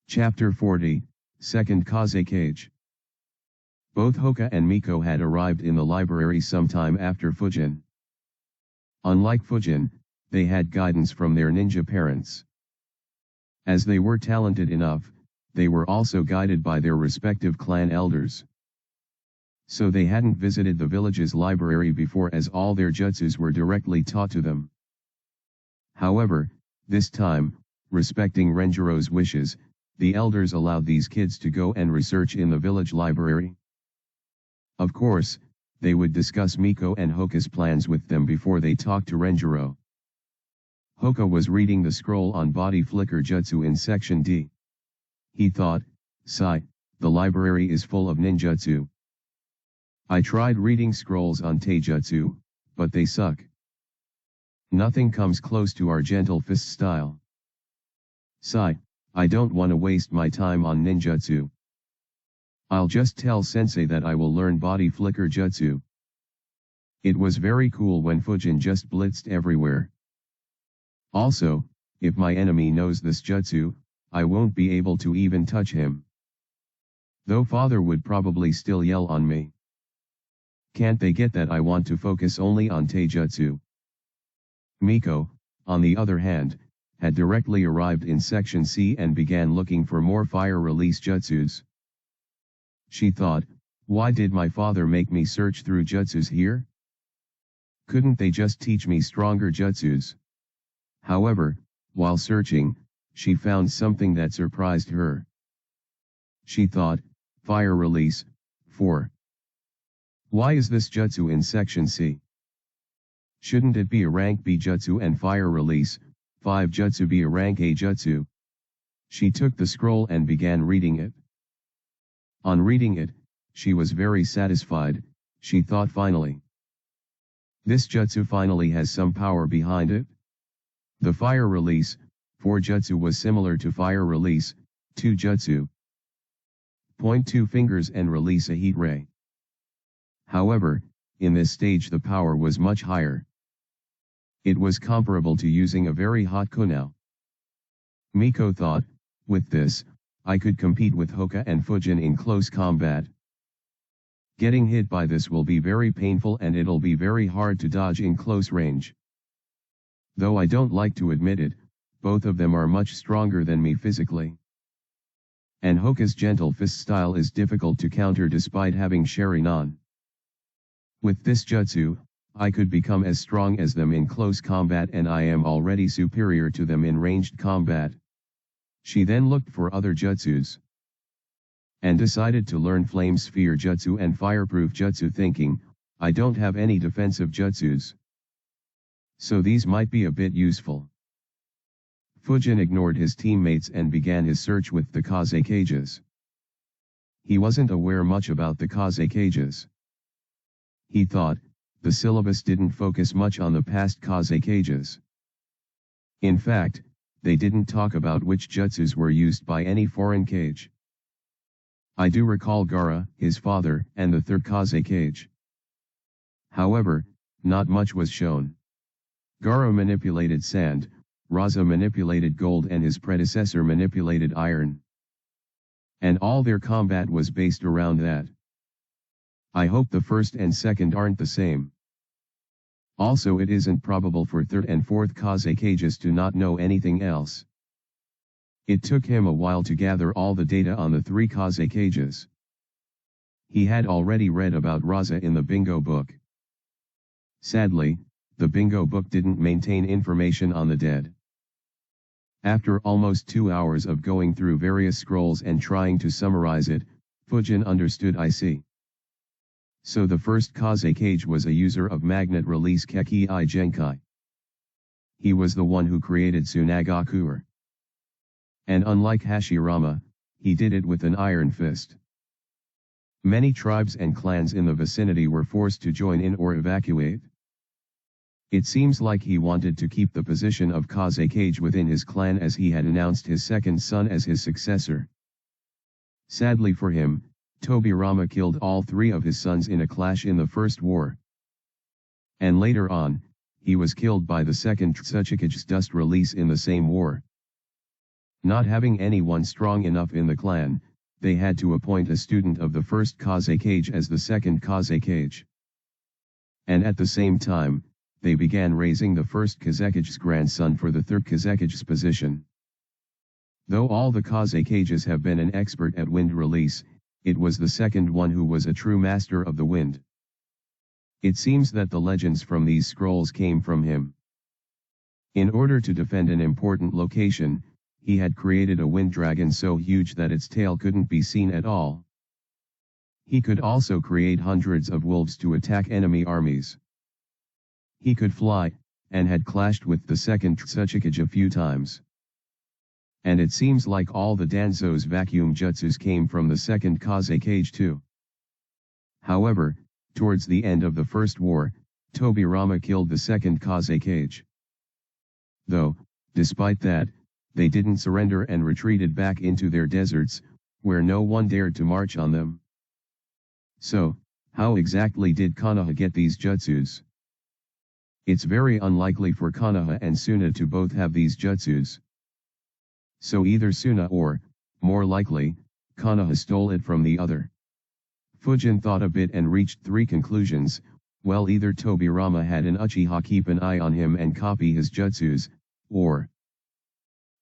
Chapter 40, Second Kaze Cage. Both Hoka and Miko had arrived in the library sometime after Fujin. Unlike Fujin, they had guidance from their ninja parents. As they were talented enough, they were also guided by their respective clan elders. So they hadn't visited the village's library before, as all their jutsus were directly taught to them. However, this time, respecting Renjiro's wishes, the elders allowed these kids to go and research in the village library. Of course, they would discuss Miko and Hoka's plans with them before they talked to Renjiro. Hoka was reading the scroll on body flicker jutsu in section D. He thought, "Sigh, the library is full of ninjutsu. I tried reading scrolls on taijutsu, but they suck. Nothing comes close to our gentle fist style. Sigh, I don't want to waste my time on ninjutsu. I'll just tell sensei that I will learn body flicker jutsu." It was very cool when Fujin just blitzed everywhere. Also, if my enemy knows this jutsu, I won't be able to even touch him. Though father would probably still yell on me. Can't they get that I want to focus only on taijutsu? Miko, on the other hand, had directly arrived in section C and began looking for more fire release jutsus. She thought, why did my father make me search through jutsus here? Couldn't they just teach me stronger jutsus? However, while searching, she found something that surprised her. She thought, fire release, 4. Why is this jutsu in section C? Shouldn't it be a rank B jutsu and fire release, 5 jutsu be a rank A jutsu? She took the scroll and began reading it. On reading it, she was very satisfied. She thought, finally. This jutsu finally has some power behind it. The fire release, 4 jutsu was similar to fire release, 2 jutsu. Point 2 fingers and release a heat ray. However, in this stage the power was much higher. It was comparable to using a very hot kunai. Miko thought, with this, I could compete with Hoka and Fujin in close combat. Getting hit by this will be very painful and it'll be very hard to dodge in close range. Though I don't like to admit it, both of them are much stronger than me physically. And Hoka's gentle fist style is difficult to counter despite having Sharingan. With this jutsu, I could become as strong as them in close combat, and I am already superior to them in ranged combat. She then looked for other jutsus and decided to learn Flame Sphere Jutsu and Fireproof Jutsu, thinking, I don't have any defensive jutsus, so these might be a bit useful. Fujin ignored his teammates and began his search with the Kaze cages. He wasn't aware much about the Kaze cages. He thought, the syllabus didn't focus much on the past Kaze cages. In fact, they didn't talk about which jutsus were used by any foreign cage. I do recall Gaara, his father, and the third Kaze cage. However, not much was shown. Gaara manipulated sand, Raza manipulated gold, and his predecessor manipulated iron. And all their combat was based around that. I hope the first and second aren't the same. Also, it isn't probable for third and fourth Kaze cages to not know anything else. It took him a while to gather all the data on the 3 Kaze cages. He had already read about Raza in the bingo book. Sadly, the bingo book didn't maintain information on the dead. After almost 2 hours of going through various scrolls and trying to summarize it, Fujin understood. I see. So the first Kaze cage was a user of magnet release Keki I Genkai. He was the one who created Tsunagakuer. And unlike Hashirama, he did it with an iron fist. Many tribes and clans in the vicinity were forced to join in or evacuate. It seems like he wanted to keep the position of Kaze cage within his clan, as he had announced his second son as his successor. Sadly for him, Tobirama killed all 3 of his sons in a clash in the First War. And later on, he was killed by the second Tsuchikage's dust release in the same war. Not having anyone strong enough in the clan, they had to appoint a student of the first Kazekage as the second Kazekage. And at the same time, they began raising the first Kazekage's grandson for the third Kazekage's position. Though all the Kazekages have been an expert at wind release, it was the second one who was a true master of the wind. It seems that the legends from these scrolls came from him. In order to defend an important location, he had created a wind dragon so huge that its tail couldn't be seen at all. He could also create hundreds of wolves to attack enemy armies. He could fly, and had clashed with the second Tsuchikage a few times. And it seems like all the Danzo's vacuum jutsus came from the second Kazekage too. However, towards the end of the first war, Tobirama killed the second Kazekage. Though, despite that, they didn't surrender and retreated back into their deserts, where no one dared to march on them. So, how exactly did Konoha get these jutsus? It's very unlikely for Konoha and Suna to both have these jutsus. So either Suna or, more likely, Konoha stole it from the other. Fujin thought a bit and reached three conclusions. Well, either Tobirama had an Uchiha keep an eye on him and copy his jutsus, or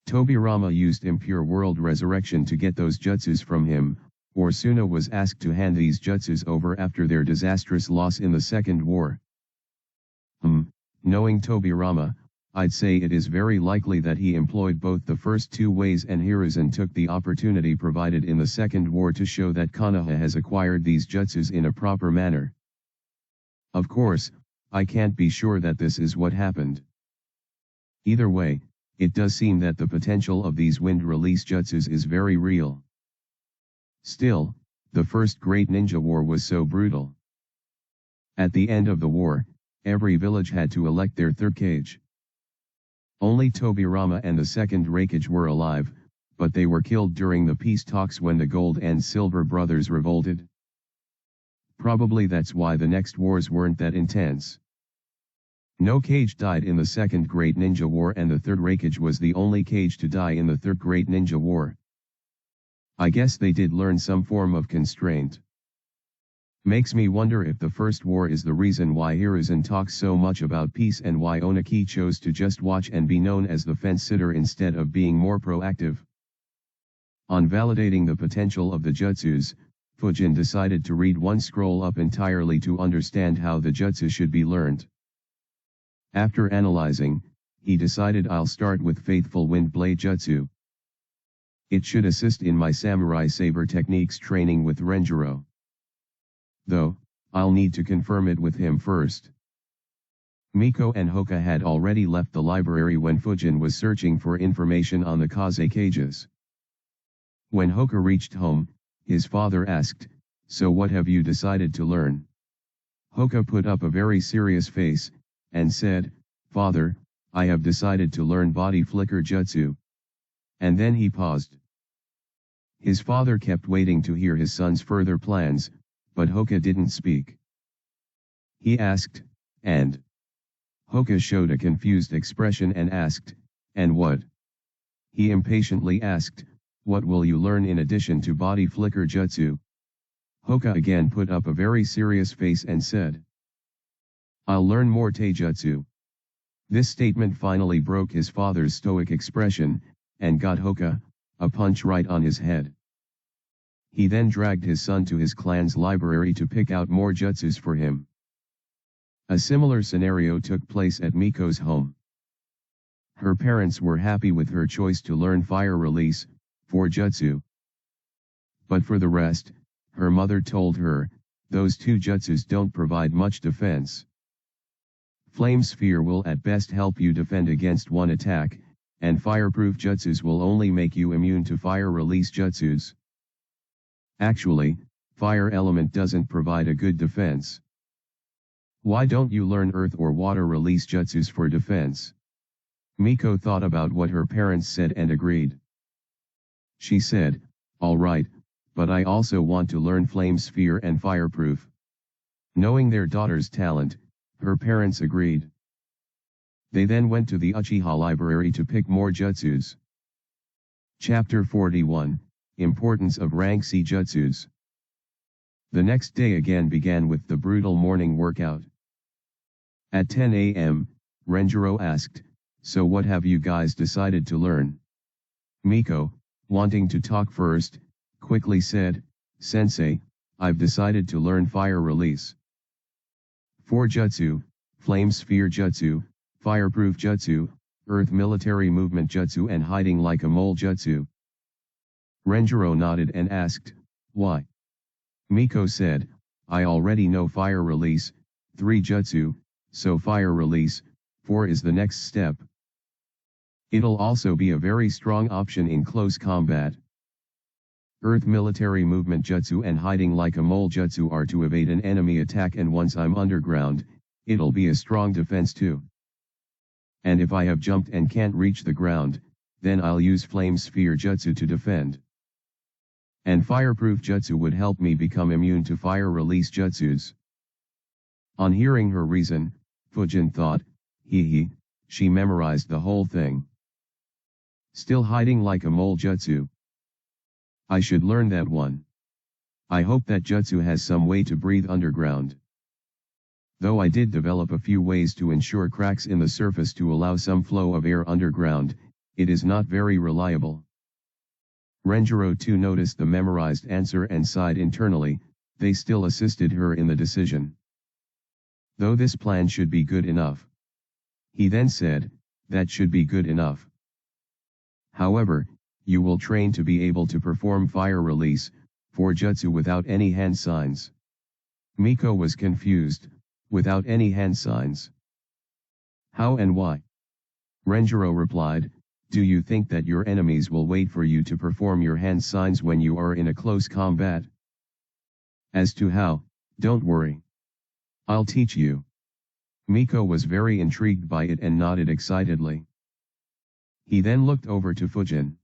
Tobirama used impure world resurrection to get those jutsus from him, or Suna was asked to hand these jutsus over after their disastrous loss in the Second War. Knowing Tobirama, I'd say it is very likely that he employed both the first two ways and Hiruzen took the opportunity provided in the Second War to show that Konoha has acquired these jutsus in a proper manner. Of course, I can't be sure that this is what happened. Either way, it does seem that the potential of these wind release jutsus is very real. Still, the first Great Ninja War was so brutal. At the end of the war, every village had to elect their third Kage. Only Tobirama and the second Raikage were alive, but they were killed during the peace talks when the Gold and Silver brothers revolted. Probably that's why the next wars weren't that intense. No Kage died in the second Great Ninja War and the third Raikage was the only Kage to die in the third Great Ninja War. I guess they did learn some form of constraint. Makes me wonder if the first war is the reason why Hiruzen talks so much about peace and why Onaki chose to just watch and be known as the fence-sitter instead of being more proactive. On validating the potential of the jutsus, Fujin decided to read one scroll up entirely to understand how the jutsu should be learned. After analyzing, he decided I'll start with Faithful Wind Blade Jutsu. It should assist in my samurai saber techniques training with Renjiro. Though, I'll need to confirm it with him first. Miko and Hoka had already left the library when Fujin was searching for information on the Kazekages. When Hoka reached home, his father asked, "So what have you decided to learn?" Hoka put up a very serious face, and said, "Father, I have decided to learn Body Flicker Jutsu." And then he paused. His father kept waiting to hear his son's further plans, but Hoka didn't speak. He asked, "And?" Hoka showed a confused expression and asked, "And what?" He impatiently asked, "What will you learn in addition to Body Flicker Jutsu?" Hoka again put up a very serious face and said, "I'll learn more Taijutsu." This statement finally broke his father's stoic expression, and got Hoka a punch right on his head. He then dragged his son to his clan's library to pick out more jutsus for him. A similar scenario took place at Miko's home. Her parents were happy with her choice to learn Fire Release, 4 jutsu. But for the rest, her mother told her, those 2 jutsus don't provide much defense. Flame Sphere will at best help you defend against one attack, and Fireproof jutsus will only make you immune to Fire Release jutsus. Actually, Fire Element doesn't provide a good defense. Why don't you learn Earth or Water Release jutsus for defense? Miko thought about what her parents said and agreed. She said, "Alright, but I also want to learn Flame Sphere and Fireproof." Knowing their daughter's talent, her parents agreed. They then went to the Uchiha library to pick more jutsus. Chapter 41, Importance of Rank C Jutsus. The next day again began with the brutal morning workout. At 10 a.m., Renjiro asked, "So what have you guys decided to learn?" Miko, wanting to talk first, quickly said, "Sensei, I've decided to learn Fire Release. 4 Jutsu, Flame Sphere Jutsu, Fireproof Jutsu, Earth Military Movement Jutsu and Hiding Like a Mole Jutsu." Renjiro nodded and asked, "Why?" Miko said, "I already know Fire Release, 3 Jutsu, so Fire Release, 4 is the next step. It'll also be a very strong option in close combat. Earth Military Movement Jutsu and Hiding Like a Mole Jutsu are to evade an enemy attack, and once I'm underground, it'll be a strong defense too. And if I have jumped and can't reach the ground, then I'll use Flame Sphere Jutsu to defend. And Fireproof Jutsu would help me become immune to Fire Release Jutsus." On hearing her reason, Fujin thought, she memorized the whole thing. Still Hiding Like a Mole Jutsu. I should learn that one. I hope that jutsu has some way to breathe underground. Though I did develop a few ways to ensure cracks in the surface to allow some flow of air underground, it is not very reliable. Renjiro too noticed the memorized answer and sighed internally. They still assisted her in the decision. Though this plan should be good enough. He then said, "That should be good enough. However, you will train to be able to perform Fire Release, 4 jutsu without any hand signs." Miko was confused. Without any hand signs? How and why? Renjiro replied, "Do you think that your enemies will wait for you to perform your hand signs when you are in a close combat? As to how, don't worry. I'll teach you." Miko was very intrigued by it and nodded excitedly. He then looked over to Fujin.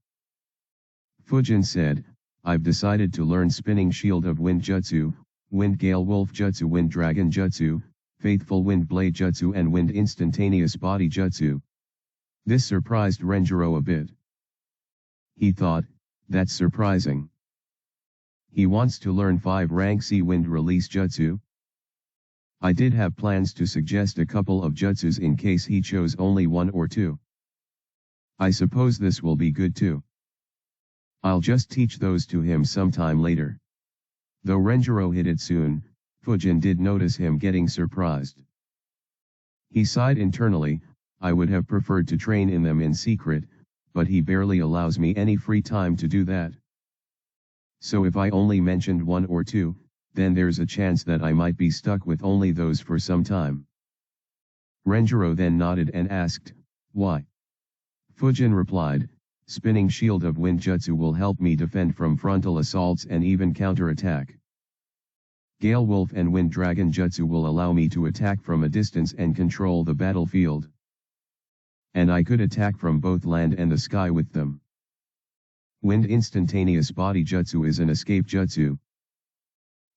Fujin said, "I've decided to learn Spinning Shield of Wind Jutsu, Wind Gale Wolf Jutsu, Wind Dragon Jutsu, Faithful Wind Blade Jutsu and Wind Instantaneous Body Jutsu." This surprised Renjiro a bit. He thought, "That's surprising. He wants to learn 5 rank C Wind Release Jutsu?" I did have plans to suggest a couple of jutsus in case he chose only 1 or 2. I suppose this will be good too. I'll just teach those to him sometime later. Though Renjiro hid it soon, Fujin did notice him getting surprised. He sighed internally, "I would have preferred to train in them in secret, but he barely allows me any free time to do that. So if I only mentioned 1 or 2, then there's a chance that I might be stuck with only those for some time." Renjiro then nodded and asked, "Why?" Fujin replied, "Spinning Shield of Wind Jutsu will help me defend from frontal assaults and even counterattack. Gale Wolf and Wind Dragon Jutsu will allow me to attack from a distance and control the battlefield. And I could attack from both land and the sky with them. Wind Instantaneous Body Jutsu is an escape jutsu.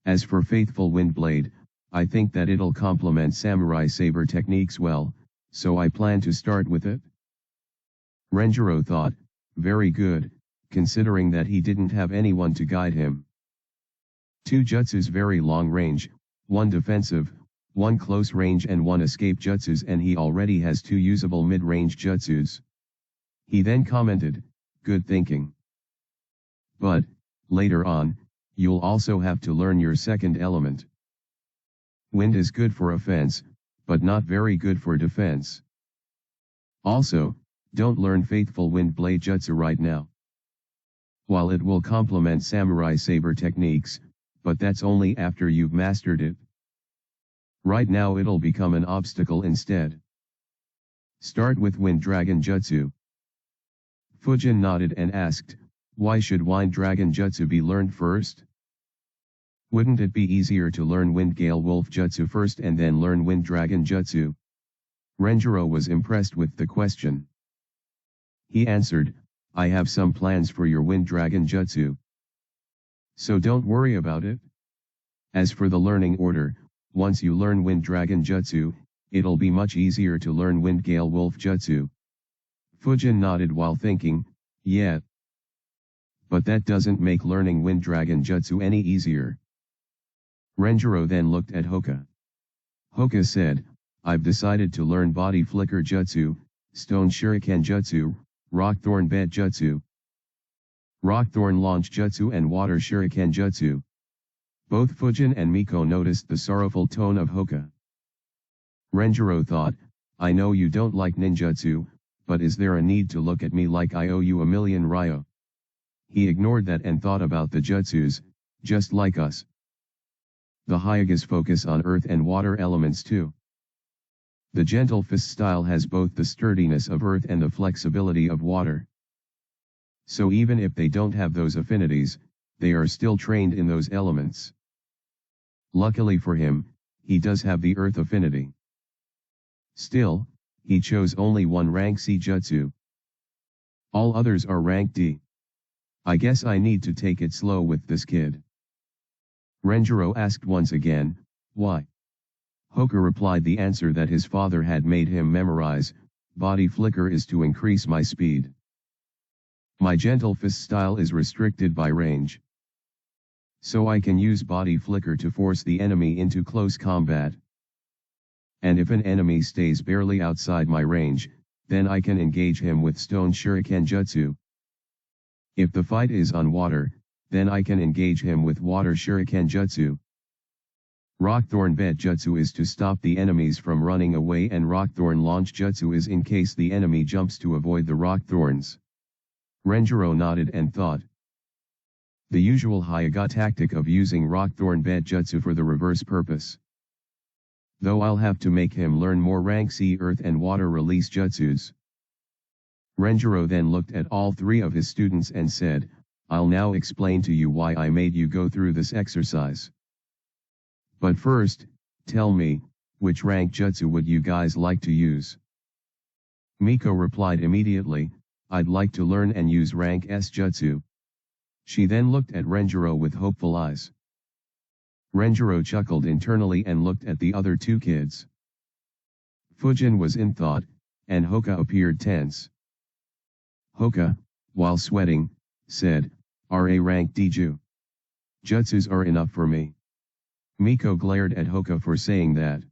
As for Faithful Wind Blade, I think that it'll complement Samurai Saber techniques well, so I plan to start with it." Renjiro thought, very good, considering that he didn't have anyone to guide him. 2 jutsus very long range, 1 defensive, 1 close range and 1 escape jutsus, and he already has 2 usable mid-range jutsus. He then commented, "Good thinking. But, later on, you'll also have to learn your second element. Wind is good for offense, but not very good for defense. Also, don't learn Faithful Wind Blade Jutsu right now. While it will complement Samurai Saber techniques, but that's only after you've mastered it. Right now it'll become an obstacle instead. Start with Wind Dragon Jutsu." Fujin nodded and asked, "Why should Wind Dragon Jutsu be learned first? Wouldn't it be easier to learn Wind Gale Wolf Jutsu first and then learn Wind Dragon Jutsu?" Renjiro was impressed with the question. He answered, "I have some plans for your Wind Dragon Jutsu. So don't worry about it. As for the learning order, once you learn Wind Dragon Jutsu, it'll be much easier to learn Wind Gale Wolf Jutsu." Fujin nodded while thinking, "Yeah. But that doesn't make learning Wind Dragon Jutsu any easier. Renjiro then looked at Hoka. Hoka said, I've decided to learn Body Flicker Jutsu, Stone Shuriken Jutsu, Rockthorn Bed Jutsu, Rockthorn Launch Jutsu and Water Shuriken Jutsu. Both Fujin and Miko noticed the sorrowful tone of Hoka. Renjiro thought, I know you don't like ninjutsu, but is there a need to look at me like I owe you a million ryo? He ignored that and thought about the jutsus, just like us. The Hyagas focus on earth and water elements too. The gentle fist style has both the sturdiness of earth and the flexibility of water. So even if they don't have those affinities, they are still trained in those elements. Luckily for him, he does have the earth affinity. Still, he chose only one rank C jutsu. All others are rank D. I guess I need to take it slow with this kid. Renjiro asked once again, why? Hoka replied the answer that his father had made him memorize, Body Flicker is to increase my speed. My gentle fist style is restricted by range. So I can use Body Flicker to force the enemy into close combat. And if an enemy stays barely outside my range, then I can engage him with Stone Shuriken Jutsu. If the fight is on water, then I can engage him with Water Shuriken Jutsu. Rockthorn Bed Jutsu is to stop the enemies from running away and Rockthorn Launch Jutsu is in case the enemy jumps to avoid the rock thorns. Renjiro nodded and thought. The usual Hyaga tactic of using Rockthorn Bed Jutsu for the reverse purpose. Though I'll have to make him learn more rank C earth and water release jutsus. Renjiro then looked at all three of his students and said, I'll now explain to you why I made you go through this exercise. But first, tell me, which rank jutsu would you guys like to use? Miko replied immediately, I'd like to learn and use rank S jutsu. She then looked at Renjiro with hopeful eyes. Renjiro chuckled internally and looked at the other two kids. Fujin was in thought, and Hoka appeared tense. Hoka, while sweating, said, RA rank Diju. Jutsus are enough for me. Miko glared at Hoka for saying that.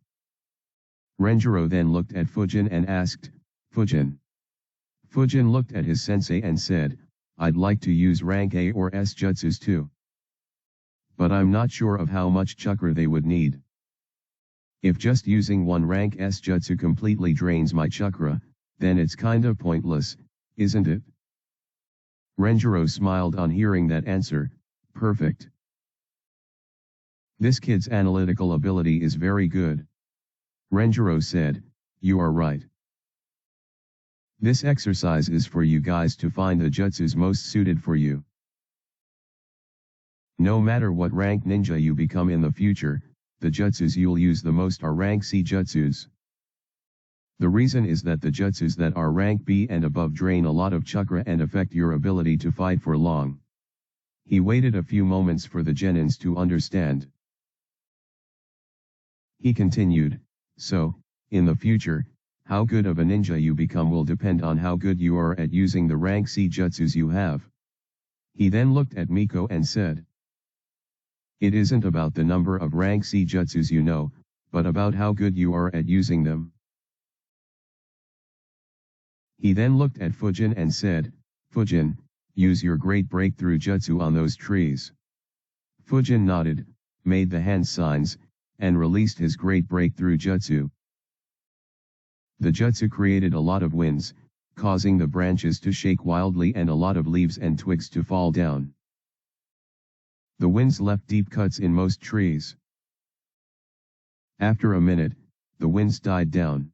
Renjiro then looked at Fujin and asked, Fujin. Fujin looked at his sensei and said, I'd like to use rank A or S jutsus too. But I'm not sure of how much chakra they would need. If just using one rank S jutsu completely drains my chakra, then it's kinda pointless, isn't it? Renjiro smiled on hearing that answer, perfect. This kid's analytical ability is very good. Renjiro said, you are right. This exercise is for you guys to find the jutsus most suited for you. No matter what rank ninja you become in the future, the jutsus you'll use the most are rank C jutsus. The reason is that the jutsus that are rank B and above drain a lot of chakra and affect your ability to fight for long. He waited a few moments for the genins to understand. He continued, so, in the future, how good of a ninja you become will depend on how good you are at using the rank C jutsus you have. He then looked at Miko and said, it isn't about the number of rank C jutsus you know, but about how good you are at using them. He then looked at Fujin and said, Fujin, use your great breakthrough jutsu on those trees. Fujin nodded, made the hand signs, and released his great breakthrough jutsu. The jutsu created a lot of winds, causing the branches to shake wildly and a lot of leaves and twigs to fall down. The winds left deep cuts in most trees. After a minute, the winds died down.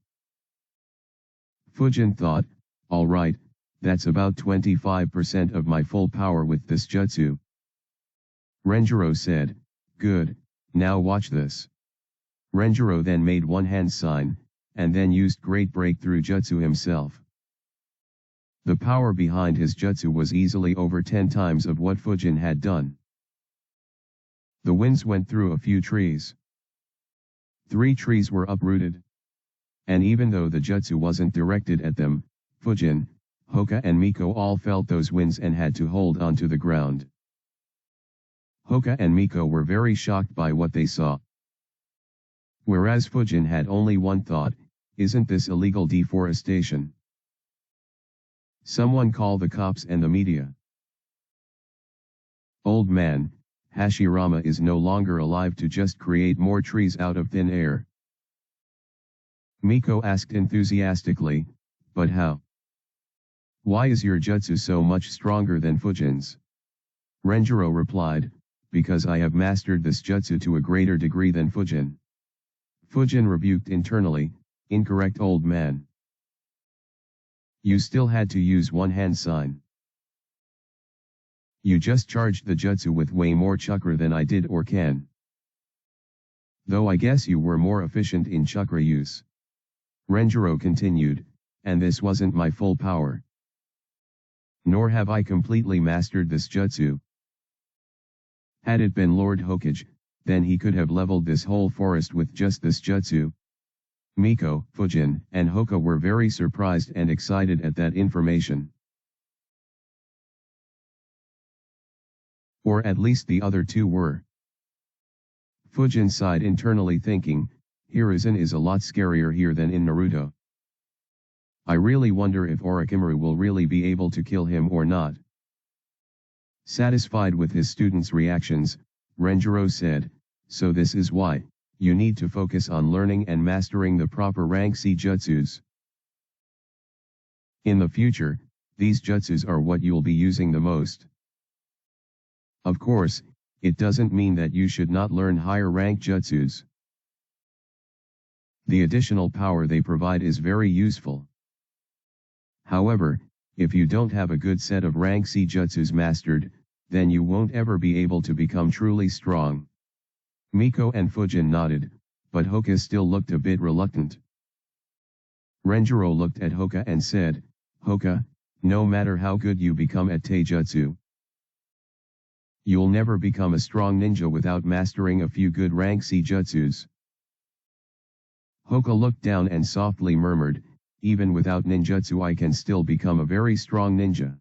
Fujin thought, alright, that's about 25% of my full power with this jutsu. Renjiro said, good, now watch this. Renjiro then made one hand sign, and then used great breakthrough jutsu himself. The power behind his jutsu was easily over 10 times of what Fujin had done. The winds went through a few trees. 3 trees were uprooted. And even though the jutsu wasn't directed at them, Fujin, Hoka and Miko all felt those winds and had to hold onto the ground. Hoka and Miko were very shocked by what they saw. Whereas Fujin had only one thought, isn't this illegal deforestation? Someone call the cops and the media. Old man, Hashirama is no longer alive to just create more trees out of thin air. Miko asked enthusiastically, but how? Why is your jutsu so much stronger than Fujin's? Renjiro replied, because I have mastered this jutsu to a greater degree than Fujin. Fujin rebuked internally, incorrect old man. You still had to use one hand sign. You just charged the jutsu with way more chakra than I did or can. Though I guess you were more efficient in chakra use. Renjiro continued, and this wasn't my full power. Nor have I completely mastered this jutsu. Had it been Lord Hokage, then he could have leveled this whole forest with just this jutsu. Miko, Fujin, and Hoka were very surprised and excited at that information. Or at least the other two were. Fujin sighed internally thinking, Hiruzen is a lot scarier here than in Naruto. I really wonder if Orochimaru will really be able to kill him or not. Satisfied with his students' reactions, Renjiro said, so this is why, you need to focus on learning and mastering the proper rank C jutsus. In the future, these jutsus are what you'll be using the most. Of course, it doesn't mean that you should not learn higher rank jutsus. The additional power they provide is very useful. However, if you don't have a good set of rank C jutsus mastered, then you won't ever be able to become truly strong. Miko and Fujin nodded, but Hoka still looked a bit reluctant. Renjiro looked at Hoka and said, Hoka, no matter how good you become at Taijutsu, you'll never become a strong ninja without mastering a few good rank C jutsus. Hoka looked down and softly murmured, even without ninjutsu I can still become a very strong ninja.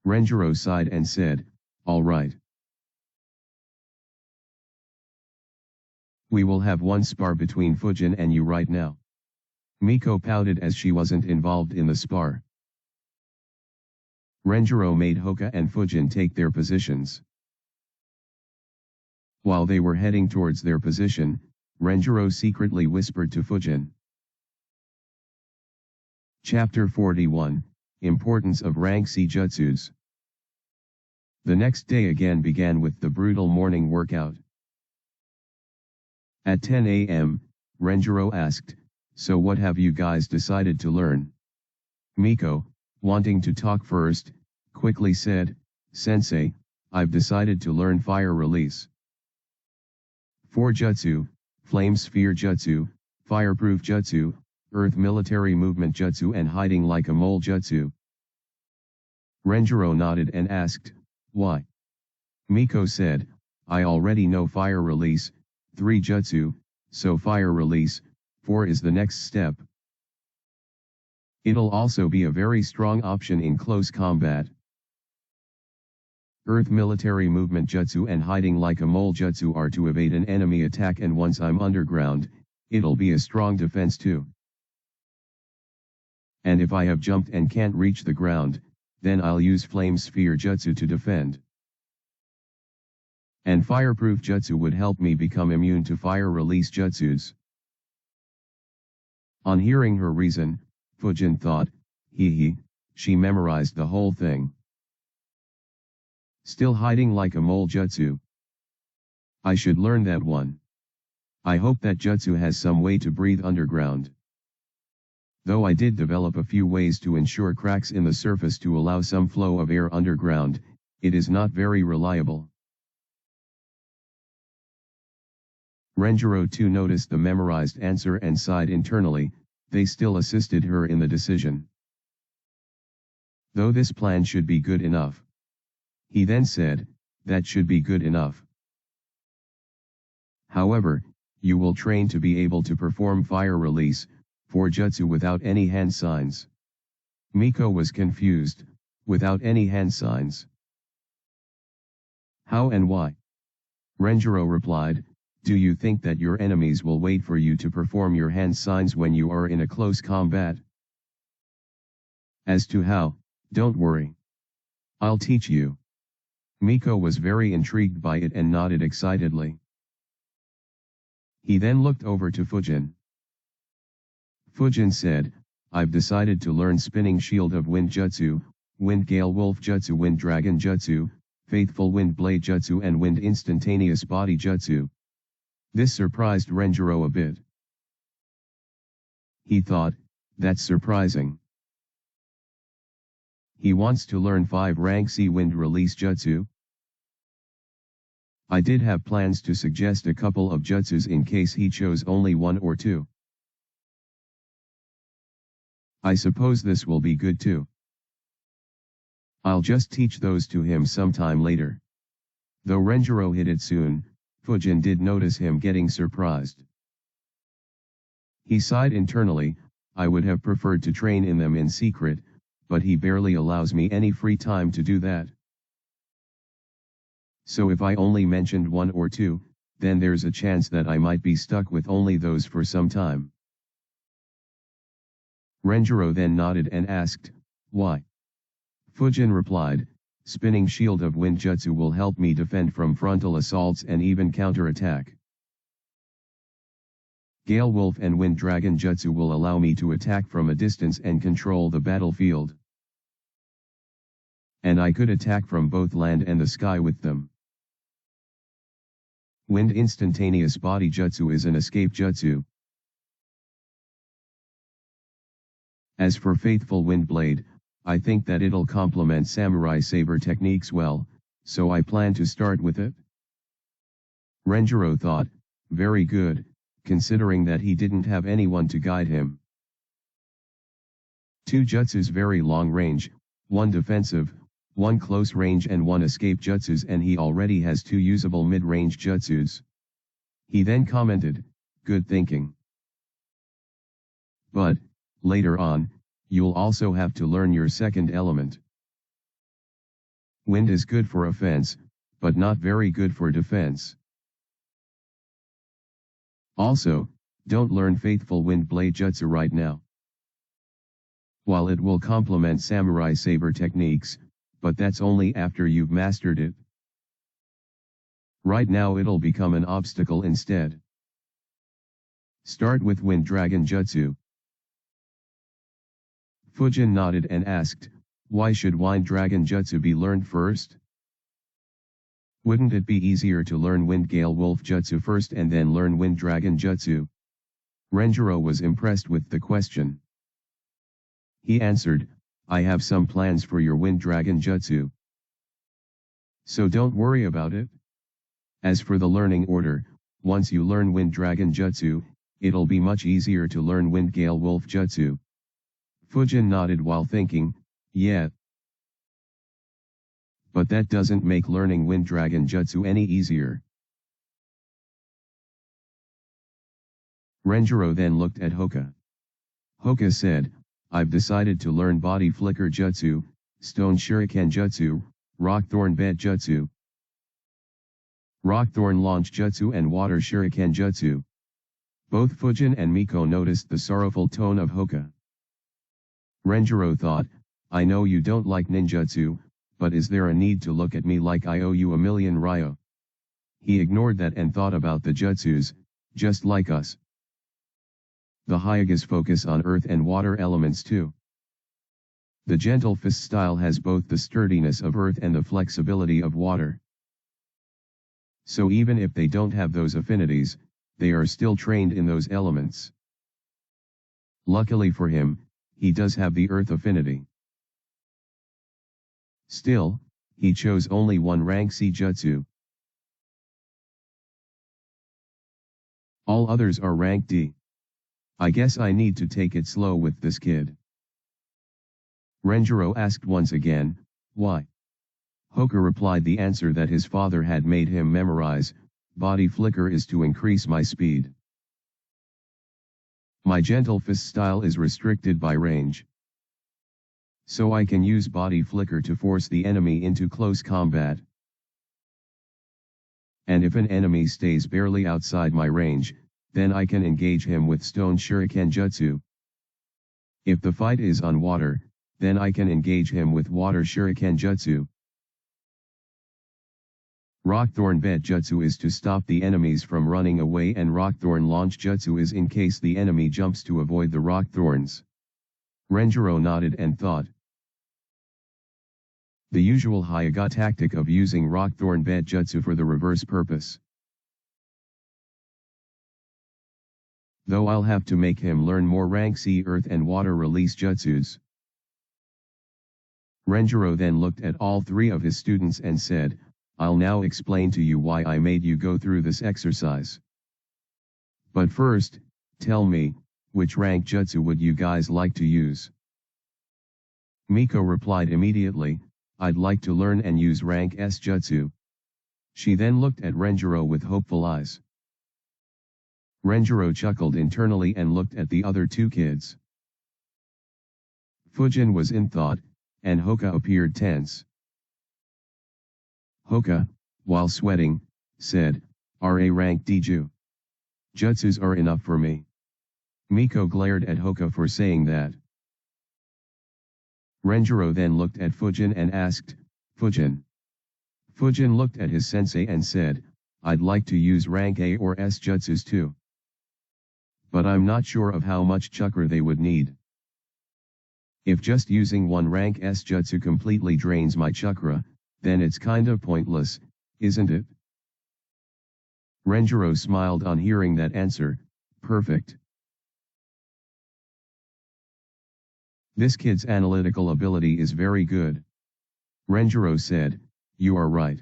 Renjiro sighed and said, all right. We will have one spar between Fujin and you right now. Miko pouted as she wasn't involved in the spar. Renjiro made Hoka and Fujin take their positions. While they were heading towards their position, Renjiro secretly whispered to Fujin. Chapter 41, Importance of Rank C Jutsus. The next day again began with the brutal morning workout. At 10 a.m., Renjiro asked, so what have you guys decided to learn? Miko, wanting to talk first, quickly said, Sensei, I've decided to learn fire release. 4 jutsu, flame sphere jutsu, fireproof jutsu, earth military movement jutsu and hiding like a mole jutsu. Renjiro nodded and asked, why? Miko said, I already know fire release, 3 jutsu, so fire release, 4 is the next step. It'll also be a very strong option in close combat. Earth military movement jutsu and hiding like a mole jutsu are to evade an enemy attack, and once I'm underground, it'll be a strong defense too. And if I have jumped and can't reach the ground, then I'll use flame sphere jutsu to defend. And fireproof jutsu would help me become immune to fire release jutsus. On hearing her reason, Fujin thought, she memorized the whole thing. Still hiding like a mole jutsu. I should learn that one. I hope that jutsu has some way to breathe underground. Though I did develop a few ways to ensure cracks in the surface to allow some flow of air underground, it is not very reliable. Renjiro too noticed the memorized answer and sighed internally, they still assisted her in the decision. Though this plan should be good enough. He then said, that should be good enough. However, you will train to be able to perform fire release, 4 jutsu without any hand signs. Miko was confused, without any hand signs. How and why? Renjiro replied, do you think that your enemies will wait for you to perform your hand signs when you are in a close combat? As to how, don't worry. I'll teach you. Miko was very intrigued by it and nodded excitedly. He then looked over to Fujin. Fujin said, I've decided to learn Spinning Shield of Wind Jutsu, Wind Gale Wolf Jutsu, Wind Dragon Jutsu, Faithful Wind Blade Jutsu and Wind Instantaneous Body Jutsu. This surprised Renjiro a bit. He thought, that's surprising. He wants to learn 5 rank C Wind Release Jutsu. I did have plans to suggest a couple of jutsus in case he chose only 1 or 2. I suppose this will be good too. I'll just teach those to him sometime later. Though Renjiro hid it soon, Fujin did notice him getting surprised. He sighed internally, I would have preferred to train in them in secret, but he barely allows me any free time to do that. So if I only mentioned 1 or 2, then there's a chance that I might be stuck with only those for some time. Renjiro then nodded and asked, why? Fujin replied, Spinning Shield of Wind Jutsu will help me defend from frontal assaults and even counterattack. Gale Wolf and Wind Dragon Jutsu will allow me to attack from a distance and control the battlefield. And I could attack from both land and the sky with them. Wind Instantaneous Body Jutsu is an escape jutsu. As for Faithful Wind Blade, I think that it'll complement Samurai Saber techniques well, so I plan to start with it. Renjiro thought, very good, considering that he didn't have anyone to guide him. 2 jutsus very long range, 1 defensive, 1 close range and 1 escape jutsus, and he already has 2 usable mid-range jutsus. He then commented, good thinking. But, later on, you'll also have to learn your second element. Wind is good for offense, but not very good for defense. Also, don't learn Faithful Wind Blade Jutsu right now. While it will complement Samurai Saber techniques, but that's only after you've mastered it. Right now it'll become an obstacle instead. Start with Wind Dragon Jutsu. Fujin nodded and asked, why should Wind Dragon Jutsu be learned first? Wouldn't it be easier to learn Wind Gale Wolf Jutsu first and then learn Wind Dragon Jutsu? Renjiro was impressed with the question. He answered, I have some plans for your Wind Dragon Jutsu. So don't worry about it. As for the learning order, once you learn Wind Dragon Jutsu, it'll be much easier to learn Wind Gale Wolf Jutsu. Fujin nodded while thinking, yeah. But that doesn't make learning Wind Dragon Jutsu any easier. Renjiro then looked at Hoka. Hoka said, I've decided to learn Body Flicker Jutsu, Stone Shuriken Jutsu, Rockthorn Bed Jutsu, Rockthorn Launch Jutsu and Water Shuriken Jutsu. Both Fujin and Miko noticed the sorrowful tone of Hoka. Renjiro thought, I know you don't like ninjutsu, but is there a need to look at me like I owe you a million ryo? He ignored that and thought about the jutsus, just like us. The Hyagas focus on earth and water elements too. The Gentle Fist style has both the sturdiness of earth and the flexibility of water. So even if they don't have those affinities, they are still trained in those elements. Luckily for him, he does have the earth affinity. Still, he chose only 1 rank C jutsu. All others are rank D. I guess I need to take it slow with this kid. Renjiro asked once again, why? Hoka replied the answer that his father had made him memorize, Body Flicker is to increase my speed. My Gentle Fist style is restricted by range. So I can use body flicker to force the enemy into close combat. And if an enemy stays barely outside my range, then I can engage him with stone shuriken jutsu. If the fight is on water, then I can engage him with water shuriken jutsu. Rockthorn bed jutsu is to stop the enemies from running away, and rockthorn launch jutsu is in case the enemy jumps to avoid the rockthorns. Renjiro nodded and thought. The usual Hyuga tactic of using rockthorn bed jutsu for the reverse purpose. Though I'll have to make him learn more rank C earth and water release jutsus. Renjiro then looked at all three of his students and said, I'll now explain to you why I made you go through this exercise. But first, tell me, which rank jutsu would you guys like to use? Miko replied immediately, I'd like to learn and use rank S jutsu. She then looked at Renjiro with hopeful eyes. Renjiro chuckled internally and looked at the other two kids. Fujin was in thought, and Hoka appeared tense. Hoka, while sweating, said, RA rank Diju. Jutsus are enough for me. Miko glared at Hoka for saying that. Renjiro then looked at Fujin and asked, Fujin. Fujin looked at his sensei and said, I'd like to use rank A or S jutsus too. But I'm not sure of how much chakra they would need. If just using one rank S jutsu completely drains my chakra, then it's kind of pointless, isn't it? Renjiro smiled on hearing that answer. Perfect. This kid's analytical ability is very good. Renjiro said, you are right.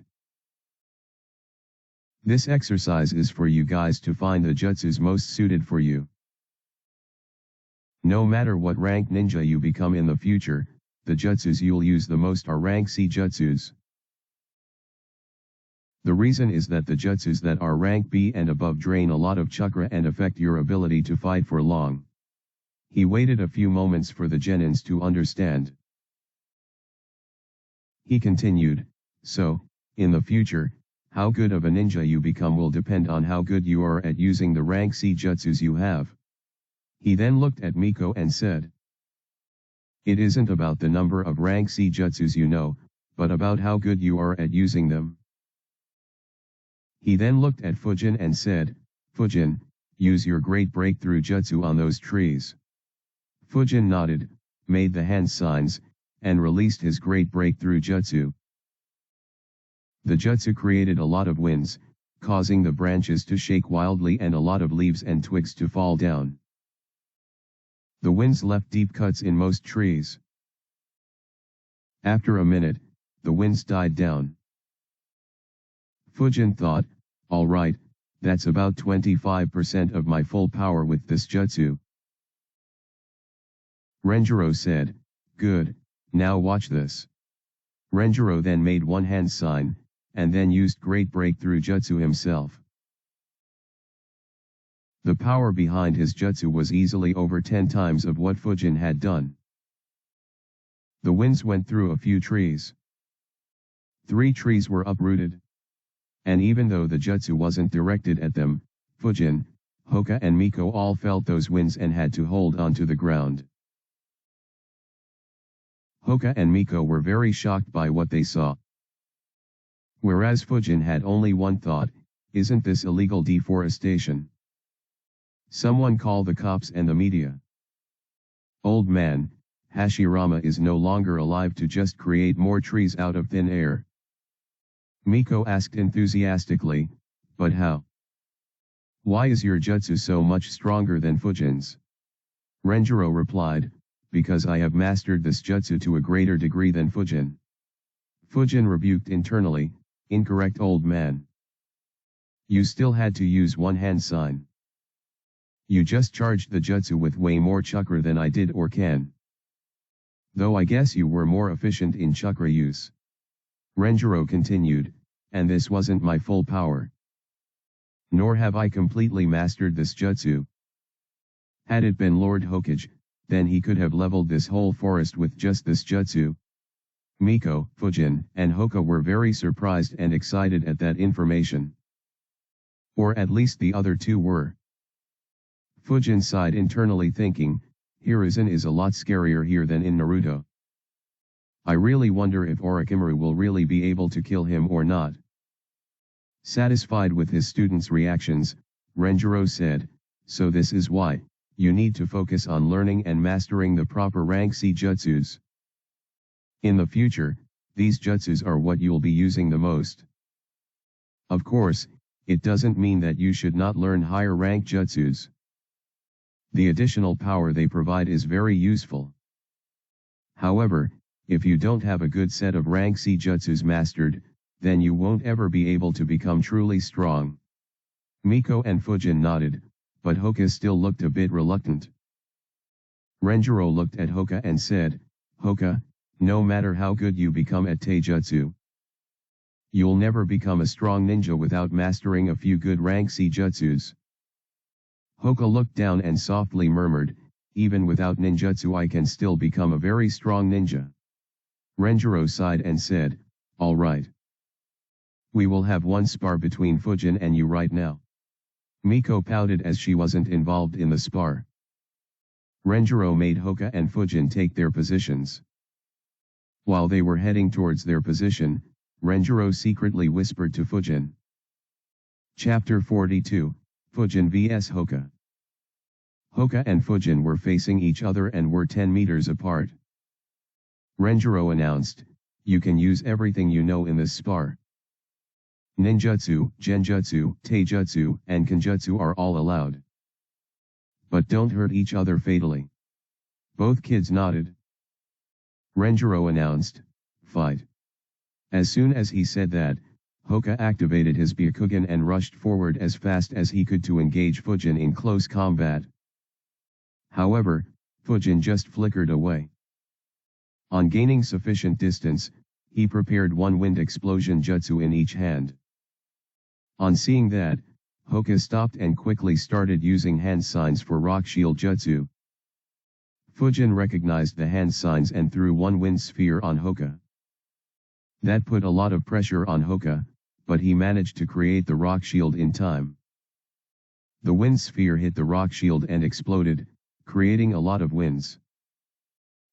This exercise is for you guys to find the jutsus most suited for you. No matter what rank ninja you become in the future, the jutsus you'll use the most are rank C jutsus. The reason is that the jutsus that are rank B and above drain a lot of chakra and affect your ability to fight for long. He waited a few moments for the genins to understand. He continued, so, in the future, how good of a ninja you become will depend on how good you are at using the rank C jutsus you have. He then looked at Miko and said, it isn't about the number of rank C jutsus you know, but about how good you are at using them. He then looked at Fujin and said, Fujin, use your great breakthrough jutsu on those trees. Fujin nodded, made the hand signs, and released his great breakthrough jutsu. The jutsu created a lot of winds, causing the branches to shake wildly and a lot of leaves and twigs to fall down. The winds left deep cuts in most trees. After a minute, the winds died down. Fujin thought, alright, that's about 25% of my full power with this jutsu. Renjiro said, good, now watch this. Renjiro then made one hand sign, and then used great breakthrough jutsu himself. The power behind his jutsu was easily over 10 times of what Fujin had done. The winds went through a few trees. 3 trees were uprooted. And even though the jutsu wasn't directed at them, Fujin, Hoka and Miko all felt those winds and had to hold onto the ground. Hoka and Miko were very shocked by what they saw. Whereas Fujin had only one thought, isn't this illegal deforestation? Someone call the cops and the media. Old man, Hashirama is no longer alive to just create more trees out of thin air. Miko asked enthusiastically, but how? Why is your jutsu so much stronger than Fujin's? Renjiro replied, because I have mastered this jutsu to a greater degree than Fujin. Fujin rebuked internally, incorrect old man. You still had to use one hand sign. You just charged the jutsu with way more chakra than I did or can. Though I guess you were more efficient in chakra use. Renjiro continued, and this wasn't my full power. Nor have I completely mastered this jutsu. Had it been Lord Hokage, then he could have leveled this whole forest with just this jutsu. Miko, Fujin, and Hoka were very surprised and excited at that information. Or at least the other two were. Fujin sighed internally thinking, Hiruzen is a lot scarier here than in Naruto. I really wonder if Orochimaru will really be able to kill him or not. Satisfied with his students' reactions, Renjiro said, so this is why you need to focus on learning and mastering the proper rank C jutsus. In the future, these jutsus are what you'll be using the most. Of course, it doesn't mean that you should not learn higher rank jutsus. The additional power they provide is very useful. However, if you don't have a good set of rank C jutsus mastered, then you won't ever be able to become truly strong. Miko and Fujin nodded, but Hoka still looked a bit reluctant. Renjiro looked at Hoka and said, Hoka, no matter how good you become at Taijutsu, you'll never become a strong ninja without mastering a few good rank C jutsus. Hoka looked down and softly murmured, even without ninjutsu I can still become a very strong ninja. Renjiro sighed and said, all right. We will have one spar between Fujin and you right now. Miko pouted as she wasn't involved in the spar. Renjiro made Hoka and Fujin take their positions. While they were heading towards their position, Renjiro secretly whispered to Fujin. Chapter 42, Fujin vs Hoka. Hoka and Fujin were facing each other and were 10 meters apart. Renjiro announced, you can use everything you know in this spar. Ninjutsu, Genjutsu, Taijutsu, and Kenjutsu are all allowed. But don't hurt each other fatally. Both kids nodded. Renjiro announced, fight. As soon as he said that, Hoka activated his Byakugan and rushed forward as fast as he could to engage Fujin in close combat. However, Fujin just flickered away. On gaining sufficient distance, he prepared one wind explosion jutsu in each hand. On seeing that, Hoka stopped and quickly started using hand signs for rock shield jutsu. Fujin recognized the hand signs and threw one wind sphere on Hoka. That put a lot of pressure on Hoka, but he managed to create the rock shield in time. The wind sphere hit the rock shield and exploded, creating a lot of winds.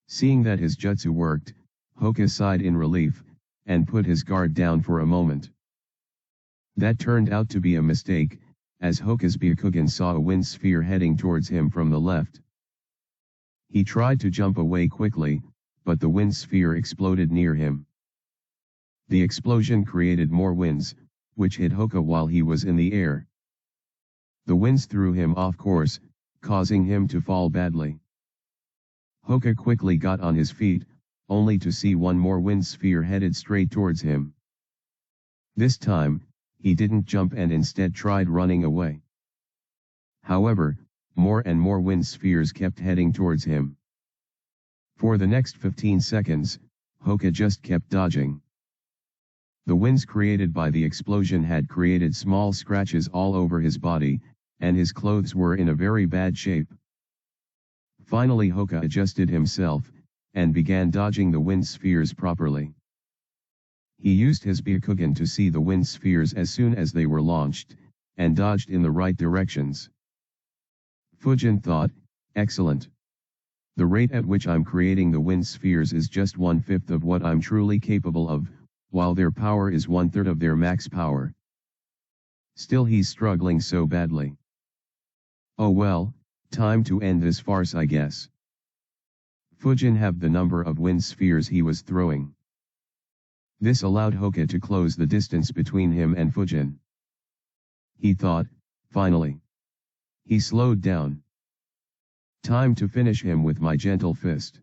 Seeing that his jutsu worked, Hoka sighed in relief, and put his guard down for a moment. That turned out to be a mistake, as Hoka's Byakugan saw a wind sphere heading towards him from the left. He tried to jump away quickly, but the wind sphere exploded near him. The explosion created more winds, which hit Hoka while he was in the air. The winds threw him off course, causing him to fall badly. Hoka quickly got on his feet, only to see one more wind sphere headed straight towards him. This time, he didn't jump and instead tried running away. However, more and more wind spheres kept heading towards him. For the next 15 seconds, Hoka just kept dodging. The winds created by the explosion had created small scratches all over his body, and his clothes were in a very bad shape. Finally Hoka adjusted himself, and began dodging the wind spheres properly. He used his Byakugan to see the wind spheres as soon as they were launched, and dodged in the right directions. Fujin thought, excellent. The rate at which I'm creating the wind spheres is just 1/5 of what I'm truly capable of, while their power is 1/3 of their max power. Still he's struggling so badly. Oh well, time to end this farce I guess. Fujin halved the number of wind spheres he was throwing. This allowed Hoka to close the distance between him and Fujin. He thought, finally. He slowed down. Time to finish him with my gentle fist.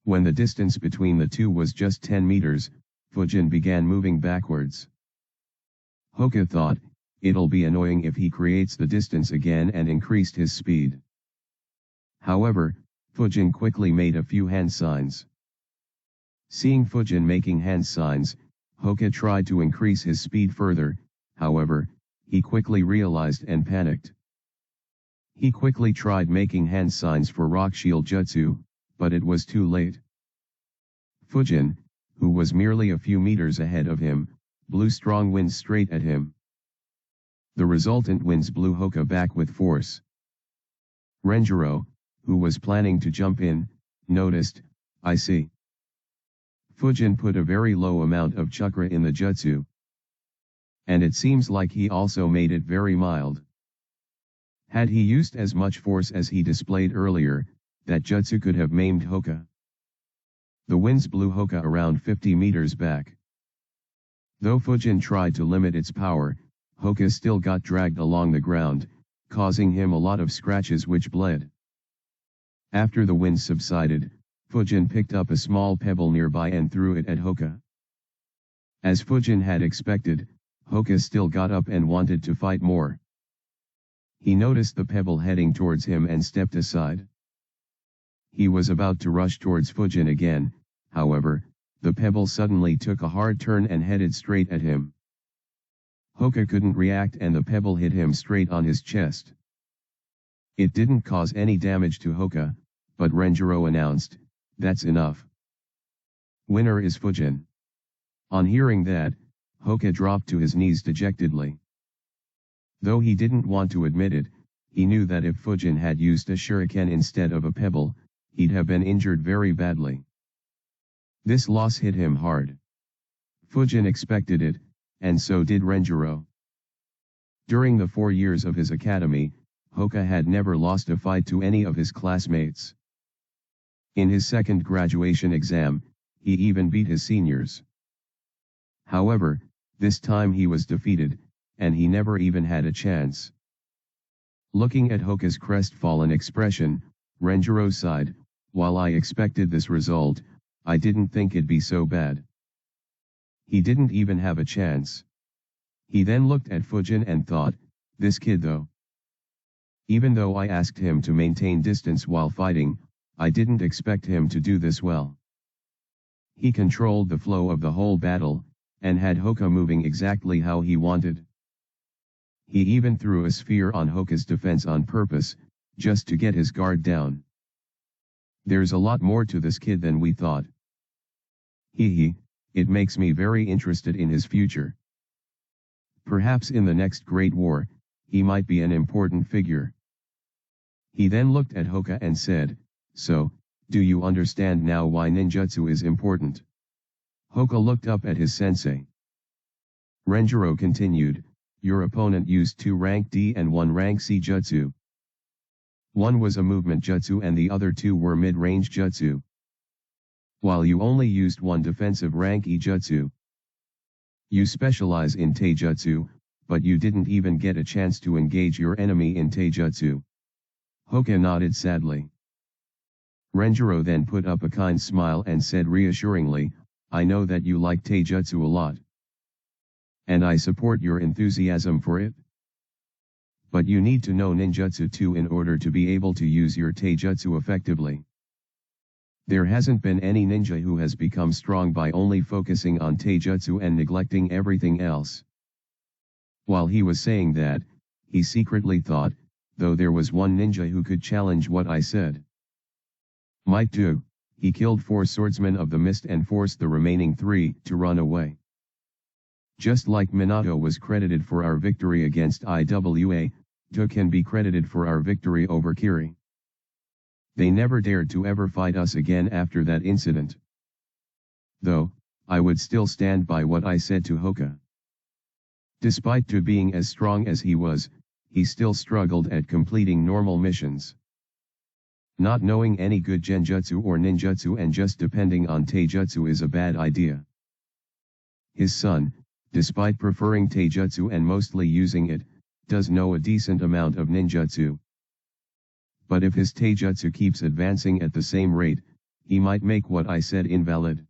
When the distance between the two was just 10 meters, Fujin began moving backwards. Hoka thought, it'll be annoying if he creates the distance again and increased his speed. However, Fujin quickly made a few hand signs. Seeing Fujin making hand signs, Hoka tried to increase his speed further, however, he quickly realized and panicked. He quickly tried making hand signs for rock shield jutsu, but it was too late. Fujin, who was merely a few meters ahead of him, blew strong winds straight at him. The resultant winds blew Hoka back with force. Renjiro, who was planning to jump in, noticed, "I see." Fujin put a very low amount of chakra in the jutsu. And it seems like he also made it very mild. Had he used as much force as he displayed earlier, that jutsu could have maimed Hoka. The winds blew Hoka around 50 meters back. Though Fujin tried to limit its power, Hoka still got dragged along the ground, causing him a lot of scratches which bled. After the wind subsided, Fujin picked up a small pebble nearby and threw it at Hoka. As Fujin had expected, Hoka still got up and wanted to fight more. He noticed the pebble heading towards him and stepped aside. He was about to rush towards Fujin again, however, the pebble suddenly took a hard turn and headed straight at him. Hoka couldn't react and the pebble hit him straight on his chest. It didn't cause any damage to Hoka, but Renjiro announced, "That's enough. Winner is Fujin." On hearing that, Hoka dropped to his knees dejectedly. Though he didn't want to admit it, he knew that if Fujin had used a shuriken instead of a pebble, he'd have been injured very badly. This loss hit him hard. Fujin expected it, and so did Renjiro. During the 4 years of his academy, Hoka had never lost a fight to any of his classmates. In his second graduation exam, he even beat his seniors. However, this time he was defeated, and he never even had a chance. Looking at Hoka's crestfallen expression, Renjiro sighed, "While I expected this result, I didn't think it'd be so bad." He didn't even have a chance. He then looked at Fujin and thought, "This kid though. Even though I asked him to maintain distance while fighting, I didn't expect him to do this well." He controlled the flow of the whole battle, and had Hoka moving exactly how he wanted. He even threw a sphere on Hoka's defense on purpose, just to get his guard down. There's a lot more to this kid than we thought. It makes me very interested in his future. Perhaps in the next Great War, he might be an important figure. He then looked at Hoka and said, "So, do you understand now why ninjutsu is important?" Hoka looked up at his sensei. Renjiro continued, "Your opponent used 2 rank D and 1 rank C jutsu. One was a movement jutsu and the other 2 were mid-range jutsu. While you only used 1 defensive rank E jutsu. You specialize in taijutsu, but you didn't even get a chance to engage your enemy in taijutsu." Hoka nodded sadly. Renjiro then put up a kind smile and said reassuringly, "I know that you like taijutsu a lot. And I support your enthusiasm for it. But you need to know ninjutsu too in order to be able to use your taijutsu effectively. There hasn't been any ninja who has become strong by only focusing on taijutsu and neglecting everything else." While he was saying that, he secretly thought, though there was one ninja who could challenge what I said. Might do, he killed 4 swordsmen of the mist and forced the remaining 3 to run away. Just like Minato was credited for our victory against IWA, To can be credited for our victory over Kiri. They never dared to ever fight us again after that incident. Though, I would still stand by what I said to Hoka. Despite To being as strong as he was, he still struggled at completing normal missions. Not knowing any good genjutsu or ninjutsu and just depending on taijutsu is a bad idea. His son, despite preferring taijutsu and mostly using it, does know a decent amount of ninjutsu. But if his taijutsu keeps advancing at the same rate, he might make what I said invalid.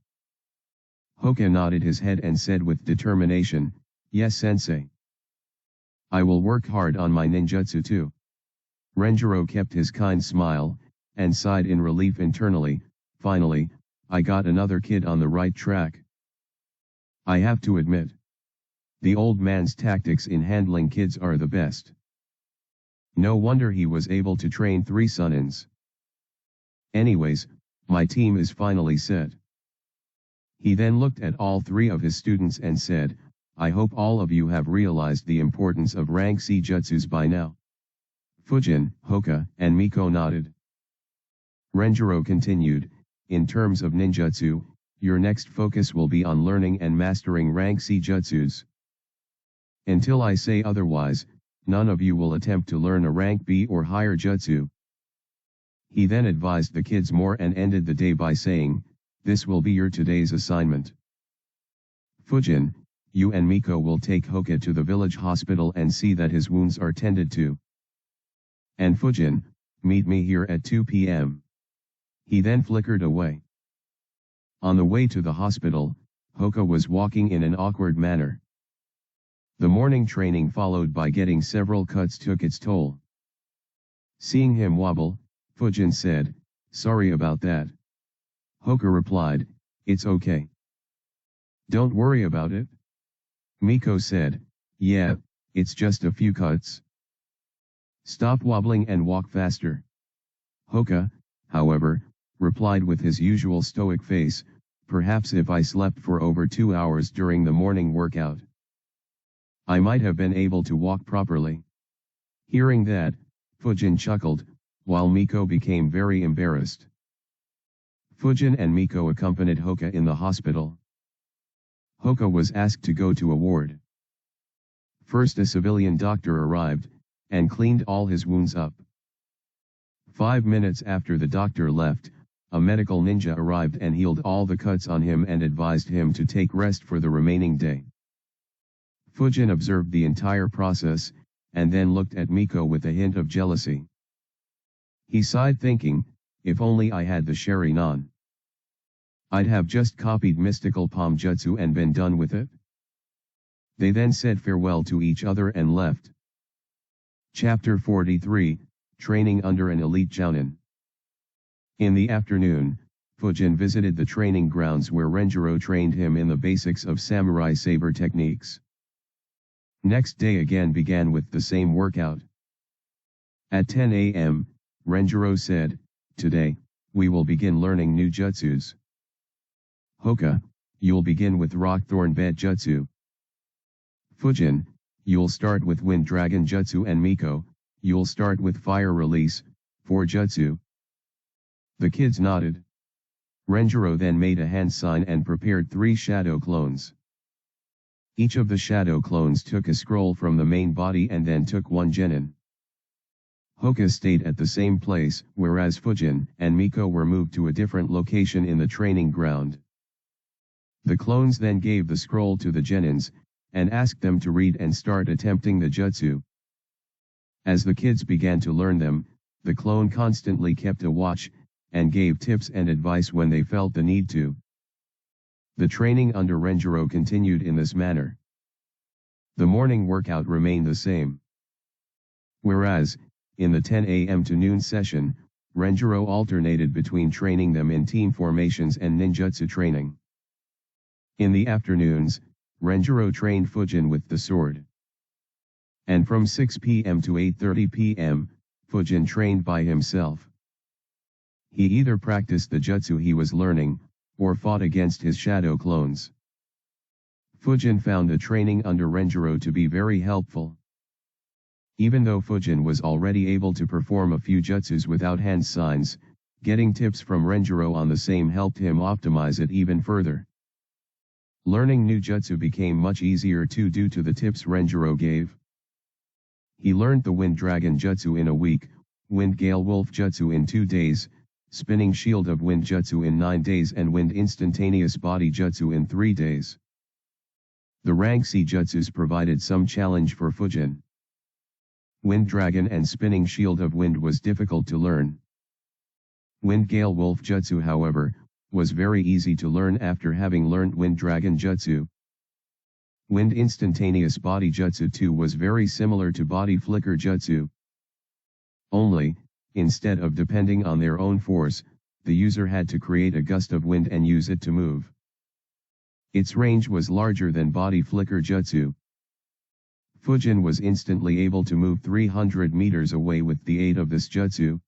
Hoka nodded his head and said with determination, "Yes, sensei. I will work hard on my ninjutsu too." Renjiro kept his kind smile, and sighed in relief internally. Finally, I got another kid on the right track. I have to admit, the old man's tactics in handling kids are the best. No wonder he was able to train 3 Sunins. Anyways, my team is finally set. He then looked at all 3 of his students and said, I hope all of you have realized the importance of rank C jutsus by now. Fujin, Hoka, and Miko nodded. Renjiro continued, in terms of ninjutsu, your next focus will be on learning and mastering rank C jutsus. Until I say otherwise, none of you will attempt to learn a rank B or higher jutsu. He then advised the kids more and ended the day by saying, this will be your today's assignment. Fujin, you and Miko will take Hoka to the village hospital and see that his wounds are tended to. And Fujin, meet me here at 2 p.m. He then flickered away. On the way to the hospital, Hoka was walking in an awkward manner. The morning training followed by getting several cuts took its toll. Seeing him wobble, Fujin said, sorry about that. Hoka replied, it's okay. Don't worry about it. Miko said, yeah, it's just a few cuts. Stop wobbling and walk faster. Hoka, however, replied with his usual stoic face, perhaps if I slept for over 2 hours during the morning workout, I might have been able to walk properly. Hearing that, Fujin chuckled, while Miko became very embarrassed. Fujin and Miko accompanied Hoka in the hospital. Hoka was asked to go to a ward. First a civilian doctor arrived, and cleaned all his wounds up. 5 minutes after the doctor left, a medical ninja arrived and healed all the cuts on him and advised him to take rest for the remaining day. Fujin observed the entire process, and then looked at Miko with a hint of jealousy. He sighed thinking, if only I had the Sharingan. I'd have just copied mystical palm jutsu and been done with it. They then said farewell to each other and left. Chapter 43, Training under an Elite Jounin. In the afternoon, Fujin visited the training grounds where Renjiro trained him in the basics of samurai saber techniques. Next day again began with the same workout. At 10 a.m., Renjiro said, today, we will begin learning new jutsus. Hoka, you'll begin with Rockthorn Bed Jutsu. Fujin, you'll start with Wind Dragon Jutsu, and Miko, you'll start with Fire Release, 4 Jutsu. The kids nodded. Renjiro then made a hand sign and prepared 3 shadow clones. Each of the shadow clones took a scroll from the main body and then took 1 genin. Hoka stayed at the same place, whereas Fujin and Miko were moved to a different location in the training ground. The clones then gave the scroll to the genins, and asked them to read and start attempting the jutsu. As the kids began to learn them, the clone constantly kept a watch, and gave tips and advice when they felt the need to. The training under Renjiro continued in this manner. The morning workout remained the same. Whereas, in the 10 a.m. to noon session, Renjiro alternated between training them in team formations and ninjutsu training. In the afternoons, Renjiro trained Fujin with the sword. And from 6 p.m. to 8:30 p.m., Fujin trained by himself. He either practiced the jutsu he was learning, or fought against his shadow clones. Fujin found the training under Renjiro to be very helpful. Even though Fujin was already able to perform a few jutsus without hand signs, getting tips from Renjiro on the same helped him optimize it even further. Learning new jutsu became much easier too due to the tips Renjiro gave. He learned the Wind Dragon Jutsu in a week, Wind Gale Wolf Jutsu in 2 days, Spinning Shield of Wind Jutsu in 9 days, and Wind Instantaneous Body Jutsu in 3 days. The rank C jutsus provided some challenge for Fujin. Wind Dragon and Spinning Shield of Wind was difficult to learn. Wind Gale Wolf Jutsu, however, was very easy to learn after having learned Wind Dragon Jutsu. Wind Instantaneous Body Jutsu too was very similar to Body Flicker Jutsu. Only, instead of depending on their own force, the user had to create a gust of wind and use it to move. Its range was larger than Body Flicker Jutsu. Fujin was instantly able to move 300 meters away with the aid of this jutsu.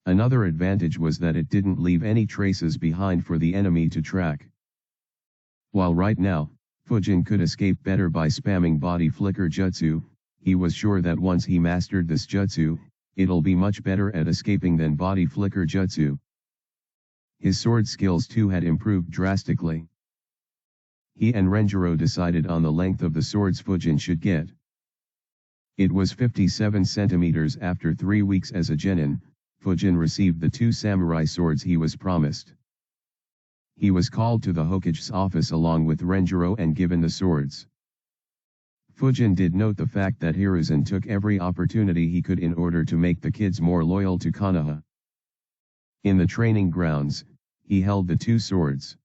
Another advantage was that it didn't leave any traces behind for the enemy to track. While right now, Fujin could escape better by spamming body flicker jutsu, he was sure that once he mastered this jutsu, it'll be much better at escaping than body flicker jutsu. His sword skills too had improved drastically. He and Renjiro decided on the length of the swords Fujin should get. It was 57 centimeters. After 3 weeks as a genin, Fujin received the 2 samurai swords he was promised. He was called to the Hokage's office along with Renjiro and given the swords. Fujin did note the fact that Hiruzen took every opportunity he could in order to make the kids more loyal to Konoha. In the training grounds, he held the 2 swords.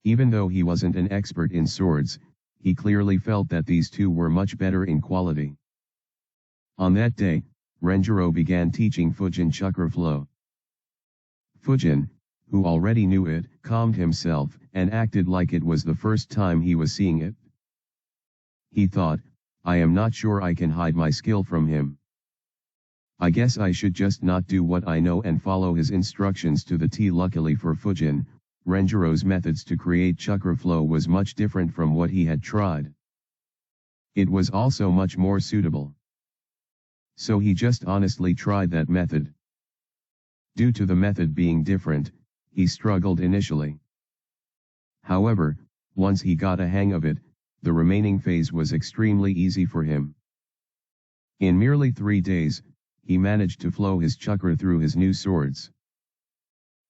Even though he wasn't an expert in swords, he clearly felt that these 2 were much better in quality. On that day, Renjiro began teaching Fujin chakra flow. Fujin, who already knew it, calmed himself and acted like it was the first time he was seeing it. He thought, I am not sure I can hide my skill from him. I guess I should just not do what I know and follow his instructions to the T. Luckily for Fujin, Renjiro's methods to create chakra flow was much different from what he had tried. It was also much more suitable. So he just honestly tried that method. Due to the method being different, he struggled initially. However, once he got a hang of it, the remaining phase was extremely easy for him. In merely 3 days, he managed to flow his chakra through his new swords.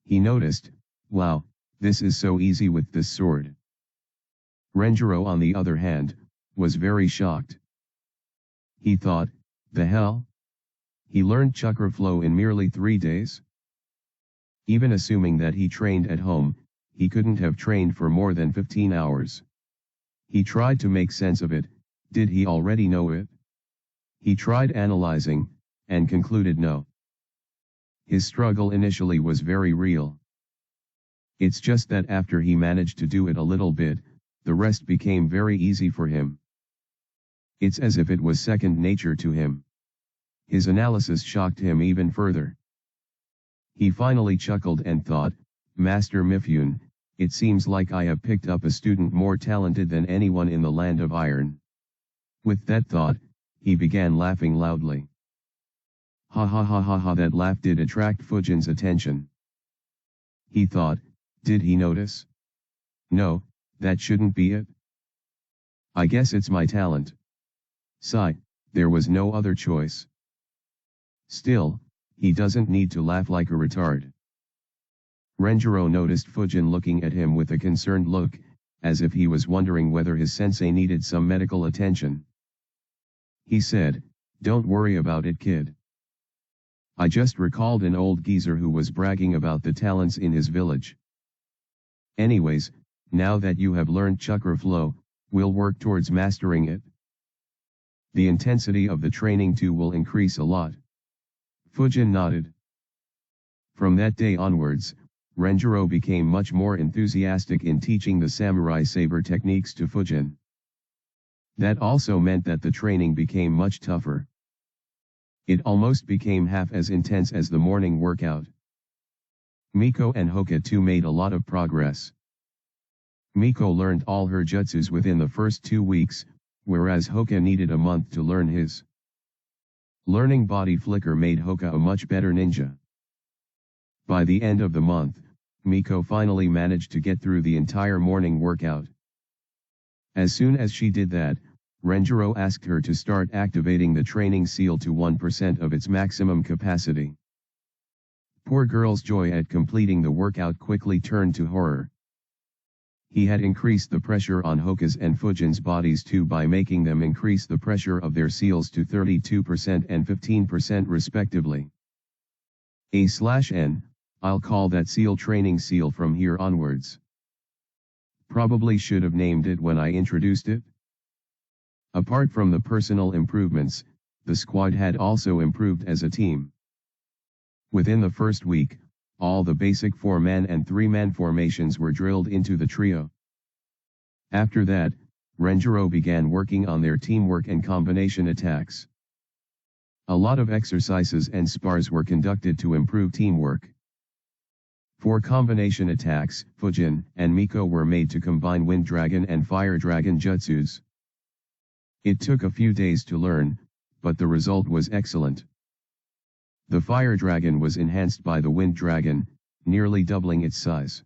He noticed, wow, this is so easy with this sword. Renjiro, on the other hand, was very shocked. He thought, the hell? He learned chakra flow in merely 3 days? Even assuming that he trained at home, he couldn't have trained for more than 15 hours. He tried to make sense of it. Did he already know it? He tried analyzing, and concluded no. His struggle initially was very real. It's just that after he managed to do it a little bit, the rest became very easy for him. It's as if it was second nature to him. His analysis shocked him even further. He finally chuckled and thought, Master Mifune, it seems like I have picked up a student more talented than anyone in the land of iron. With that thought, he began laughing loudly. Ha ha ha ha ha. That laugh did attract Fujin's attention. He thought, did he notice? No, that shouldn't be it. I guess it's my talent. Sigh, there was no other choice. Still, he doesn't need to laugh like a retard. Renjiro noticed Fujin looking at him with a concerned look, as if he was wondering whether his sensei needed some medical attention. He said, don't worry about it, kid. I just recalled an old geezer who was bragging about the talents in his village. Anyways, now that you have learned chakra flow, we'll work towards mastering it. The intensity of the training too will increase a lot. Fujin nodded. From that day onwards, Renjiro became much more enthusiastic in teaching the samurai saber techniques to Fujin. That also meant that the training became much tougher. It almost became half as intense as the morning workout. Miko and Hoka too made a lot of progress. Miko learned all her jutsus within the first 2 weeks, whereas Hoka needed a month to learn his. Learning body flicker made Hoka a much better ninja. By the end of the month, Miko finally managed to get through the entire morning workout. As soon as she did that, Renjiro asked her to start activating the training seal to 1% of its maximum capacity. Poor girl's joy at completing the workout quickly turned to horror. He had increased the pressure on Hoka's and Fujin's bodies too by making them increase the pressure of their seals to 32% and 15% respectively. A/N, I'll call that seal training seal from here onwards. Probably should have named it when I introduced it. Apart from the personal improvements, the squad had also improved as a team. Within the first week, all the basic 4-man and 3-man formations were drilled into the trio. After that, Renjiro began working on their teamwork and combination attacks. A lot of exercises and spars were conducted to improve teamwork. For combination attacks, Fujin and Miko were made to combine Wind Dragon and Fire Dragon jutsus. It took a few days to learn, but the result was excellent. The Fire Dragon was enhanced by the Wind Dragon, nearly doubling its size.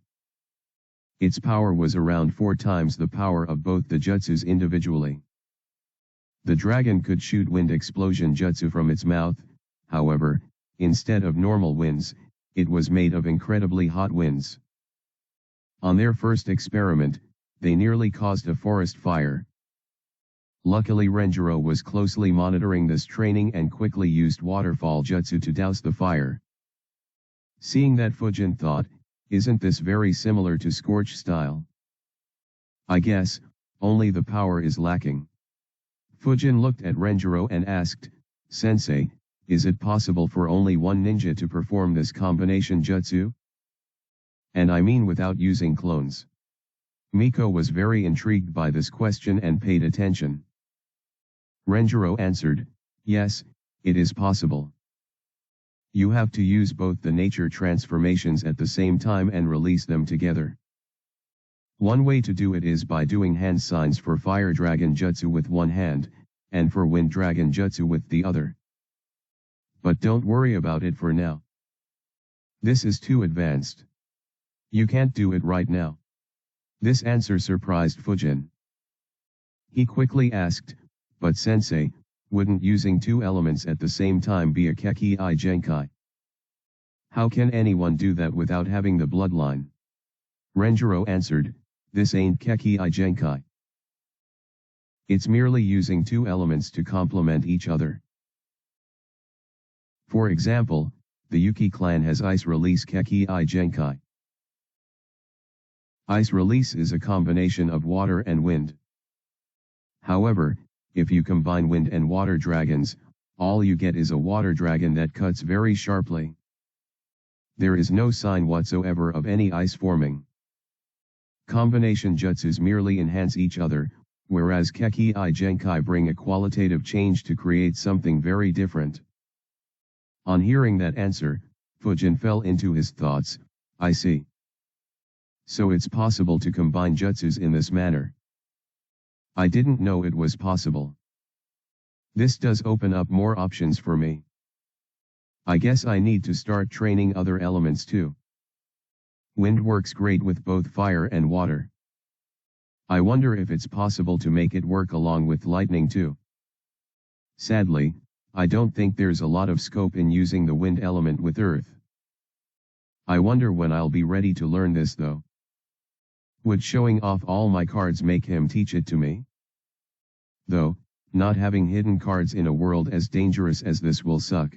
Its power was around 4 times the power of both the jutsus individually. The dragon could shoot wind explosion jutsu from its mouth, however, instead of normal winds, it was made of incredibly hot winds. On their first experiment, they nearly caused a forest fire. Luckily Renjiro was closely monitoring this training and quickly used waterfall jutsu to douse the fire. Seeing that, Fujin thought, isn't this very similar to Scorch style? I guess, only the power is lacking. Fujin looked at Renjiro and asked, Sensei, is it possible for only one ninja to perform this combination jutsu? And I mean without using clones. Miko was very intrigued by this question and paid attention. Renjiro answered, yes, it is possible. You have to use both the nature transformations at the same time and release them together. One way to do it is by doing hand signs for Fire Dragon Jutsu with one hand, and for Wind Dragon Jutsu with the other. But don't worry about it for now. This is too advanced. You can't do it right now. This answer surprised Fujin. He quickly asked, but sensei, wouldn't using 2 elements at the same time be a Keki I Genkai? How can anyone do that without having the bloodline? Renjiro answered, this ain't Keki I Genkai. It's merely using 2 elements to complement each other. For example, the Yuki clan has Ice Release Keki I Genkai. Ice Release is a combination of water and wind. However, if you combine wind and water dragons, all you get is a water dragon that cuts very sharply. There is no sign whatsoever of any ice forming. Combination jutsus merely enhance each other, whereas Keki I Genkai bring a qualitative change to create something very different. On hearing that answer, Fujin fell into his thoughts, I see. So it's possible to combine jutsus in this manner. I didn't know it was possible. This does open up more options for me. I guess I need to start training other elements too. Wind works great with both fire and water. I wonder if it's possible to make it work along with lightning too. Sadly, I don't think there's a lot of scope in using the wind element with earth. I wonder when I'll be ready to learn this though. Would showing off all my cards make him teach it to me? Though, not having hidden cards in a world as dangerous as this will suck.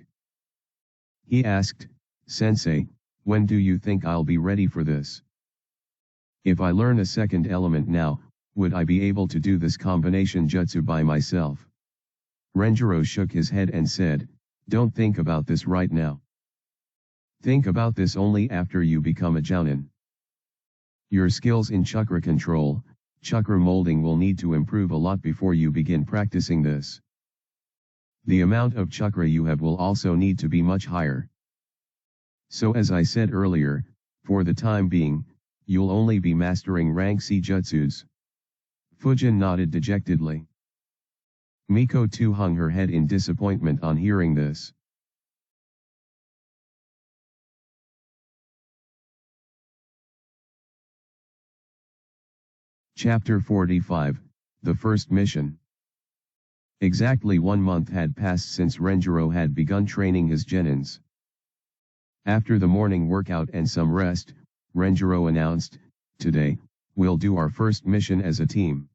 He asked, Sensei, when do you think I'll be ready for this? If I learn a second element now, would I be able to do this combination jutsu by myself? Renjiro shook his head and said, don't think about this right now. Think about this only after you become a jounin. Your skills in chakra control, chakra molding will need to improve a lot before you begin practicing this. The amount of chakra you have will also need to be much higher. So as I said earlier, for the time being, you'll only be mastering rank C jutsus. Fujin nodded dejectedly. Miko too hung her head in disappointment on hearing this. Chapter 45, The First Mission. Exactly 1 month had passed since Renjiro had begun training his genins. After the morning workout and some rest, Renjiro announced, today, we'll do our first mission as a team.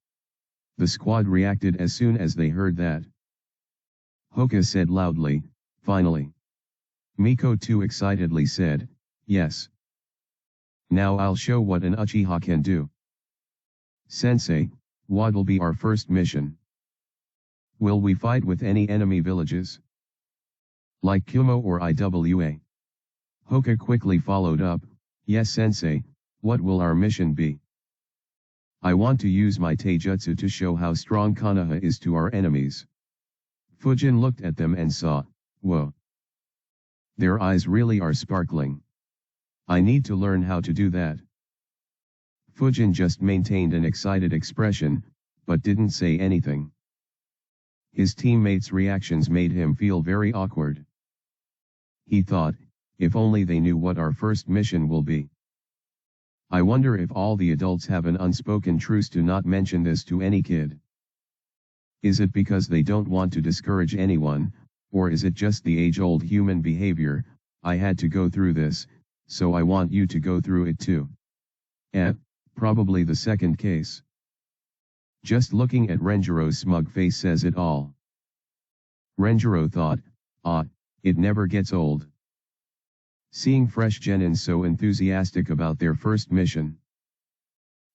The squad reacted as soon as they heard that. Hoka said loudly, finally. Miko too excitedly said, yes. Now I'll show what an Uchiha can do. Sensei, what'll be our first mission? Will we fight with any enemy villages? Like Kumo or Iwa? Hoka quickly followed up, yes sensei, what will our mission be? I want to use my taijutsu to show how strong Konoha is to our enemies. Fujin looked at them and saw, whoa. Their eyes really are sparkling. I need to learn how to do that. Fujin just maintained an excited expression, but didn't say anything. His teammates' reactions made him feel very awkward. He thought, if only they knew what our first mission will be. I wonder if all the adults have an unspoken truce to not mention this to any kid. Is it because they don't want to discourage anyone, or is it just the age-old human behavior, I had to go through this, so I want you to go through it too? Probably the second case. Just looking at Renjiro's smug face says it all. Renjiro thought, it never gets old. Seeing fresh genins so enthusiastic about their first mission.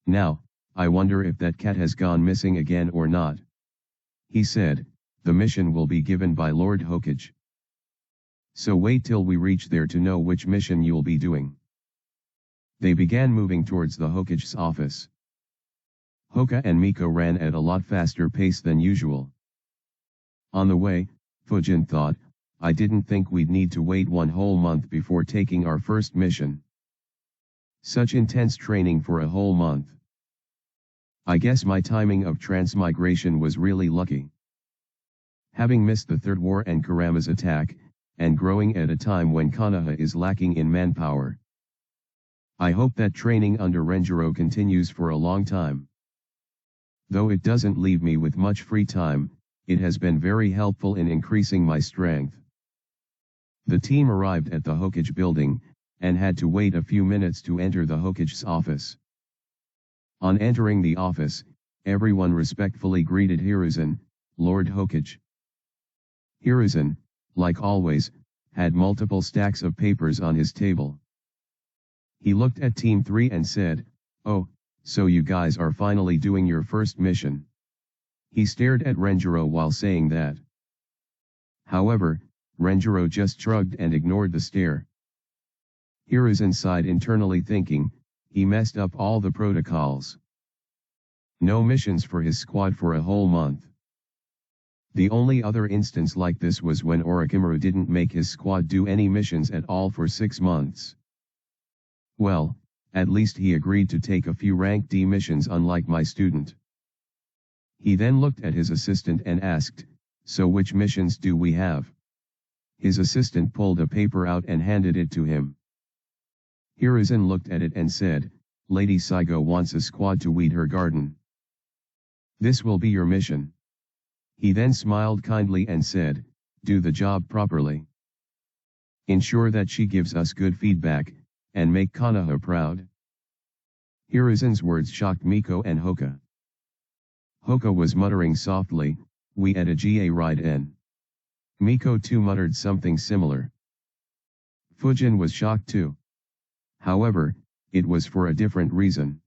Now, I wonder if that cat has gone missing again or not. He said, the mission will be given by Lord Hokage. So wait till we reach there to know which mission you'll be doing. They began moving towards the Hokage's office. Hoka and Miko ran at a lot faster pace than usual. On the way, Fujin thought, I didn't think we'd need to wait one whole month before taking our first mission. Such intense training for a whole month. I guess my timing of transmigration was really lucky. Having missed the Third War and Kurama's attack, and growing at a time when Konoha is lacking in manpower. I hope that training under Renjiro continues for a long time. Though it doesn't leave me with much free time, it has been very helpful in increasing my strength. The team arrived at the Hokage building, and had to wait a few minutes to enter the Hokage's office. On entering the office, everyone respectfully greeted Hiruzen, Lord Hokage. Hiruzen, like always, had multiple stacks of papers on his table. He looked at Team 3 and said, oh, so you guys are finally doing your first mission. He stared at Renjiro while saying that. However, Renjiro just shrugged and ignored the stare. Hiruzen sighed internally thinking, he messed up all the protocols. No missions for his squad for a whole month. The only other instance like this was when Orochimaru didn't make his squad do any missions at all for 6 months. Well, at least he agreed to take a few rank D missions unlike my student. He then looked at his assistant and asked, so which missions do we have? His assistant pulled a paper out and handed it to him. Hiruzen looked at it and said, Lady Saigo wants a squad to weed her garden. This will be your mission. He then smiled kindly and said, do the job properly. Ensure that she gives us good feedback, and make Konoha proud. Hiruzen's words shocked Miko and Hoka. Hoka was muttering softly, we at a GA ride N. Miko too muttered something similar. Fujin was shocked too. However, it was for a different reason.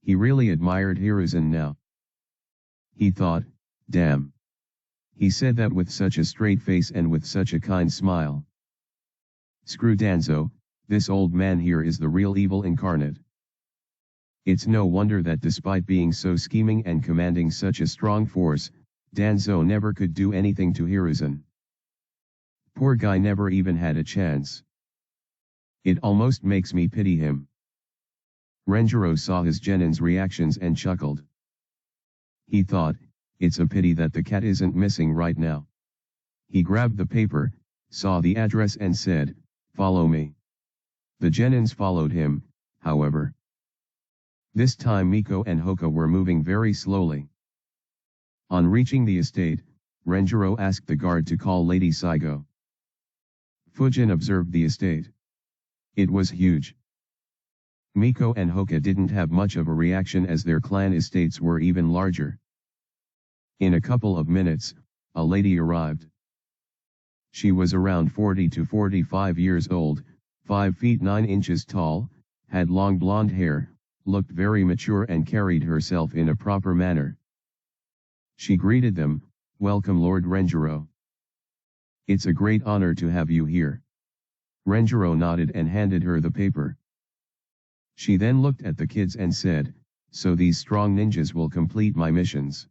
He really admired Hiruzen now. He thought, damn. He said that with such a straight face and with such a kind smile. Screw Danzo, this old man here is the real evil incarnate. It's no wonder that despite being so scheming and commanding such a strong force, Danzo never could do anything to Hiruzen. Poor guy never even had a chance. It almost makes me pity him. Renjiro saw his genin's reactions and chuckled. He thought, it's a pity that the cat isn't missing right now. He grabbed the paper, saw the address and said, follow me. The genins followed him, however. This time Miko and Hoka were moving very slowly. On reaching the estate, Renjiro asked the guard to call Lady Saigo. Fujin observed the estate. It was huge. Miko and Hoka didn't have much of a reaction as their clan estates were even larger. In a couple of minutes, a lady arrived. She was around 40 to 45 years old, 5 feet 9 inches tall, had long blonde hair, looked very mature and carried herself in a proper manner. She greeted them, welcome Lord Renjiro. It's a great honor to have you here. Renjiro nodded and handed her the paper. She then looked at the kids and said, so these strong ninjas will complete my missions.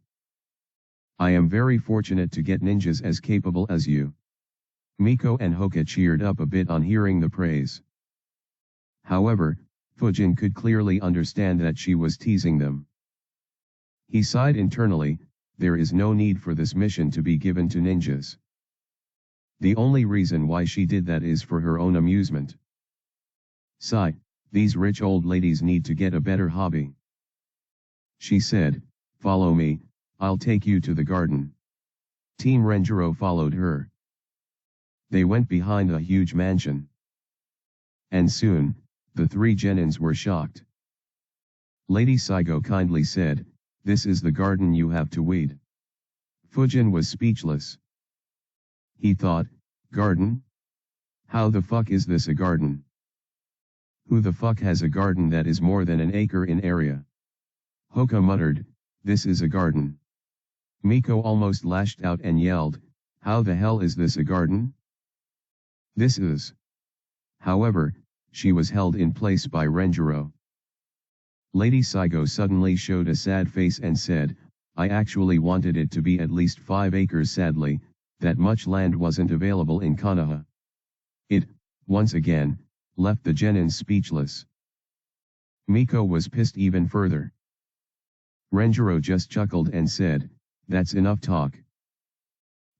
I am very fortunate to get ninjas as capable as you. Miko and Hoka cheered up a bit on hearing the praise. However, Fujin could clearly understand that she was teasing them. He sighed internally, there is no need for this mission to be given to ninjas. The only reason why she did that is for her own amusement. Sigh, these rich old ladies need to get a better hobby. She said, follow me, I'll take you to the garden. Team Renjiro followed her. They went behind a huge mansion. And soon, the three genins were shocked. Lady Saigo kindly said, this is the garden you have to weed. Fujin was speechless. He thought, garden? How the fuck is this a garden? Who the fuck has a garden that is more than an acre in area? Hoka muttered, this is a garden. Miko almost lashed out and yelled, how the hell is this a garden? This is. However, she was held in place by Renjiro. Lady Saigo suddenly showed a sad face and said, I actually wanted it to be at least 5 acres. Sadly, that much land wasn't available in Konoha. It, once again, left the genins speechless. Miko was pissed even further. Renjiro just chuckled and said, that's enough talk.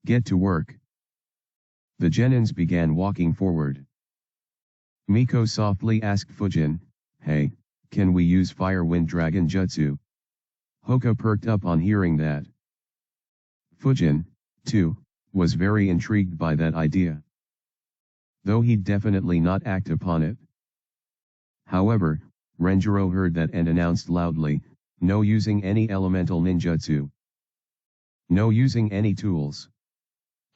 Get to work. The genins began walking forward. Miko softly asked Fujin, hey, can we use Fire Wind Dragon Jutsu? Hoka perked up on hearing that. Fujin, too, was very intrigued by that idea. Though he'd definitely not act upon it. However, Renjiro heard that and announced loudly, no using any elemental ninjutsu. No using any tools.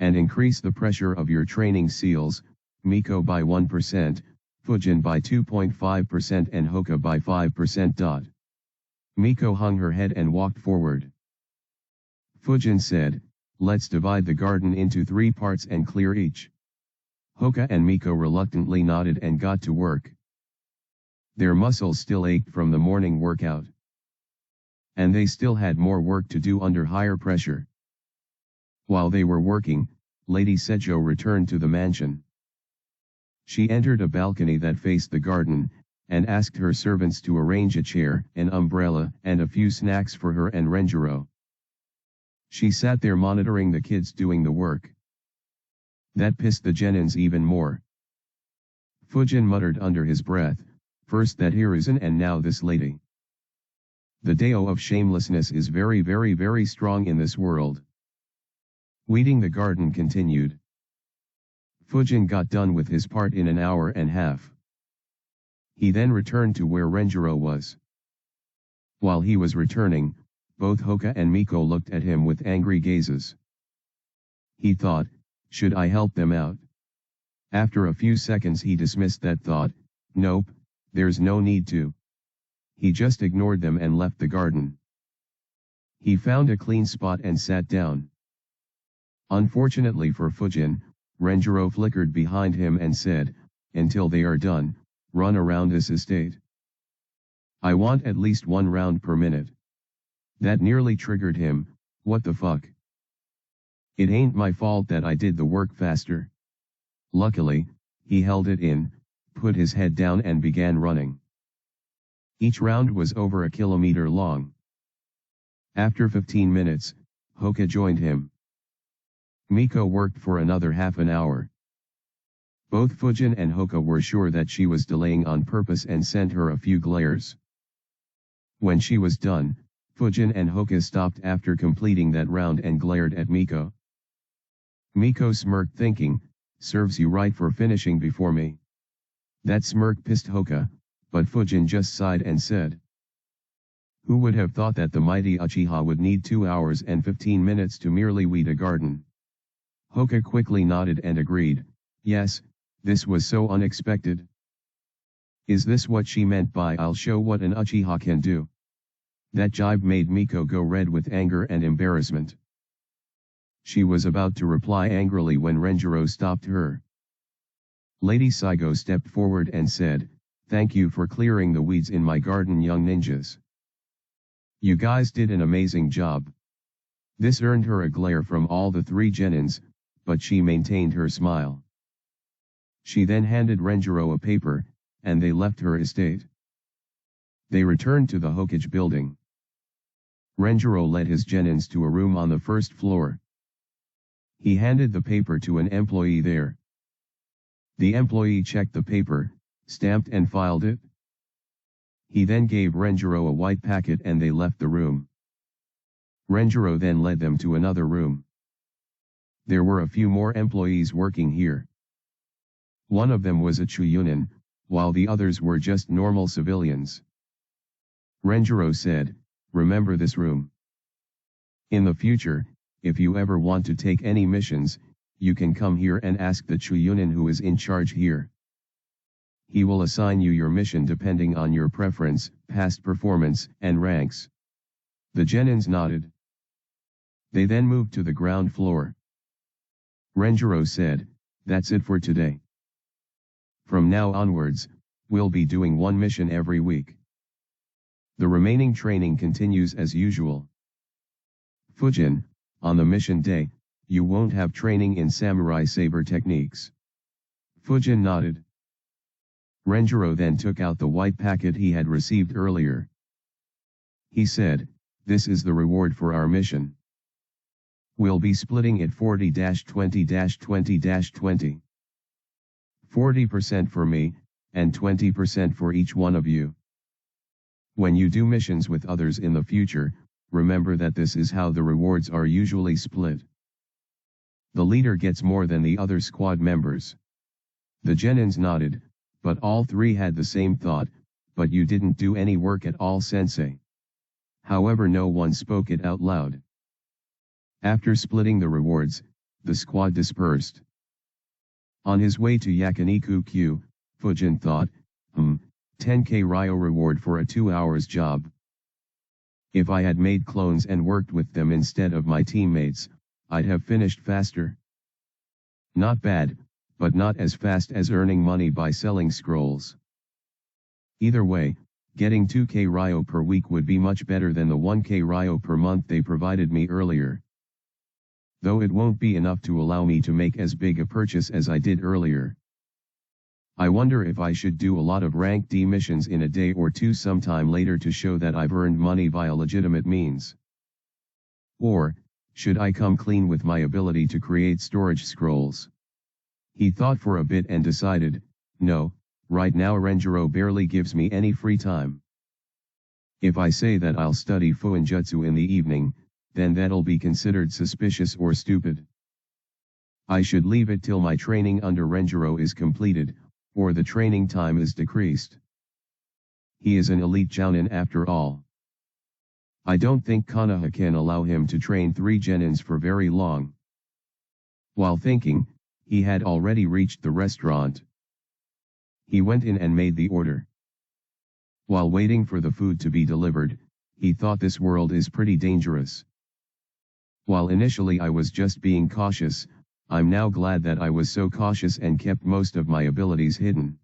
And increase the pressure of your training seals, Miko by 1%, Fujin by 2.5% and Hoka by 5%. Miko hung her head and walked forward. Fujin said, let's divide the garden into 3 parts and clear each. Hoka and Miko reluctantly nodded and got to work. Their muscles still ached from the morning workout. And they still had more work to do under higher pressure. While they were working, Lady Sejo returned to the mansion. She entered a balcony that faced the garden, and asked her servants to arrange a chair, an umbrella, and a few snacks for her and Renjiro. She sat there monitoring the kids doing the work. That pissed the genins even more. Fujin muttered under his breath, first that Hiruzen and now this lady. The Dao of shamelessness is very very very strong in this world. Weeding the garden continued. Fujin got done with his part in an hour and a half. He then returned to where Renjiro was. While he was returning, both Hoka and Miko looked at him with angry gazes. He thought, should I help them out? After a few seconds he dismissed that thought, nope, there's no need to. He just ignored them and left the garden. He found a clean spot and sat down. Unfortunately for Fujin, Renjiro flickered behind him and said, until they are done, run around this estate. I want at least 1 round per minute. That nearly triggered him, what the fuck? It ain't my fault that I did the work faster. Luckily, he held it in, put his head down and began running. Each round was over 1 kilometer long. After 15 minutes, Hoka joined him. Miko worked for another half an hour. Both Fujin and Hoka were sure that she was delaying on purpose and sent her a few glares. When she was done, Fujin and Hoka stopped after completing that round and glared at Miko. Miko smirked thinking, serves you right for finishing before me. That smirk pissed Hoka, but Fujin just sighed and said, who would have thought that the mighty Uchiha would need 2 hours and 15 minutes to merely weed a garden? Hoka quickly nodded and agreed, yes, this was so unexpected. Is this what she meant by I'll show what an Uchiha can do? That jibe made Miko go red with anger and embarrassment. She was about to reply angrily when Renjiro stopped her. Lady Saigo stepped forward and said, thank you for clearing the weeds in my garden, young ninjas. You guys did an amazing job. This earned her a glare from all the three genins, but she maintained her smile. She then handed Renjiro a paper, and they left her estate. They returned to the Hokage building. Renjiro led his genins to a room on the first floor. He handed the paper to an employee there. The employee checked the paper, stamped and filed it. He then gave Renjiro a white packet and they left the room. Renjiro then led them to another room. There were a few more employees working here. One of them was a Chuyunin, while the others were just normal civilians. Renjiro said, "Remember this room. In the future, if you ever want to take any missions, you can come here and ask the Chuyunin who is in charge here. He will assign you your mission depending on your preference, past performance, and ranks." The genins nodded. They then moved to the ground floor. Renjiro said, "That's it for today. From now onwards, we'll be doing one mission every week. The remaining training continues as usual. Fujin, on the mission day, you won't have training in samurai saber techniques." Fujin nodded. Renjiro then took out the white packet he had received earlier. He said, "This is the reward for our mission. We'll be splitting it 40-20-20-20. 40% for me, and 20% for each one of you. When you do missions with others in the future, remember that this is how the rewards are usually split. The leader gets more than the other squad members." The genins nodded, but all three had the same thought, "But you didn't do any work at all, sensei." However, no one spoke it out loud. After splitting the rewards, the squad dispersed. On his way to Yakiniku-Q, Fujin thought, 10k Ryo reward for a 2 hours job. If I had made clones and worked with them instead of my teammates, I'd have finished faster. Not bad, but not as fast as earning money by selling scrolls. Either way, getting 2k Ryo per week would be much better than the 1k Ryo per month they provided me earlier. Though it won't be enough to allow me to make as big a purchase as I did earlier. I wonder if I should do a lot of rank D missions in a day or two sometime later to show that I've earned money via legitimate means. Or, should I come clean with my ability to create storage scrolls? He thought for a bit and decided, no, right now Renjiro barely gives me any free time. If I say that I'll study Fuinjutsu in the evening, then that'll be considered suspicious or stupid. I should leave it till my training under Renjiro is completed, or the training time is decreased. He is an elite jounin after all. I don't think Konoha can allow him to train 3 genins for very long. While thinking, he had already reached the restaurant. He went in and made the order. While waiting for the food to be delivered, he thought this world is pretty dangerous. While initially I was just being cautious, I'm now glad that I was so cautious and kept most of my abilities hidden.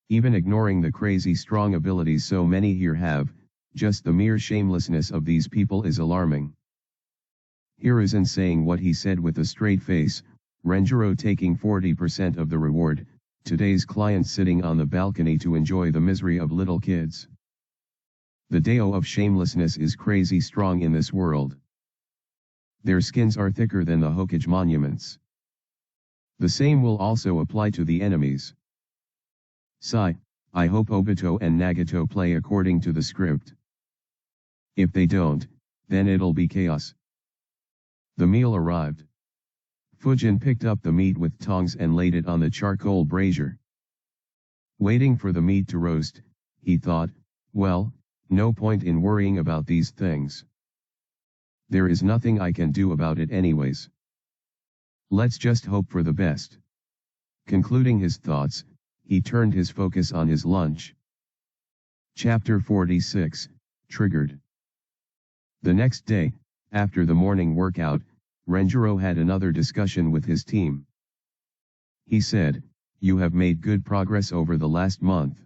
Even ignoring the crazy strong abilities so many here have, just the mere shamelessness of these people is alarming. Hiruzen saying what he said with a straight face, Renjiro taking 40% of the reward, today's client sitting on the balcony to enjoy the misery of little kids. The Dao of shamelessness is crazy strong in this world. Their skins are thicker than the Hokage monuments. The same will also apply to the enemies. Sigh, I hope Obito and Nagato play according to the script. If they don't, then it'll be chaos. The meal arrived. Fujin picked up the meat with tongs and laid it on the charcoal brazier. Waiting for the meat to roast, he thought, well, no point in worrying about these things. There is nothing I can do about it anyways. Let's just hope for the best. Concluding his thoughts, he turned his focus on his lunch. Chapter 46, Triggered. The next day, after the morning workout, Renjiro had another discussion with his team. He said, you have made good progress over the last month.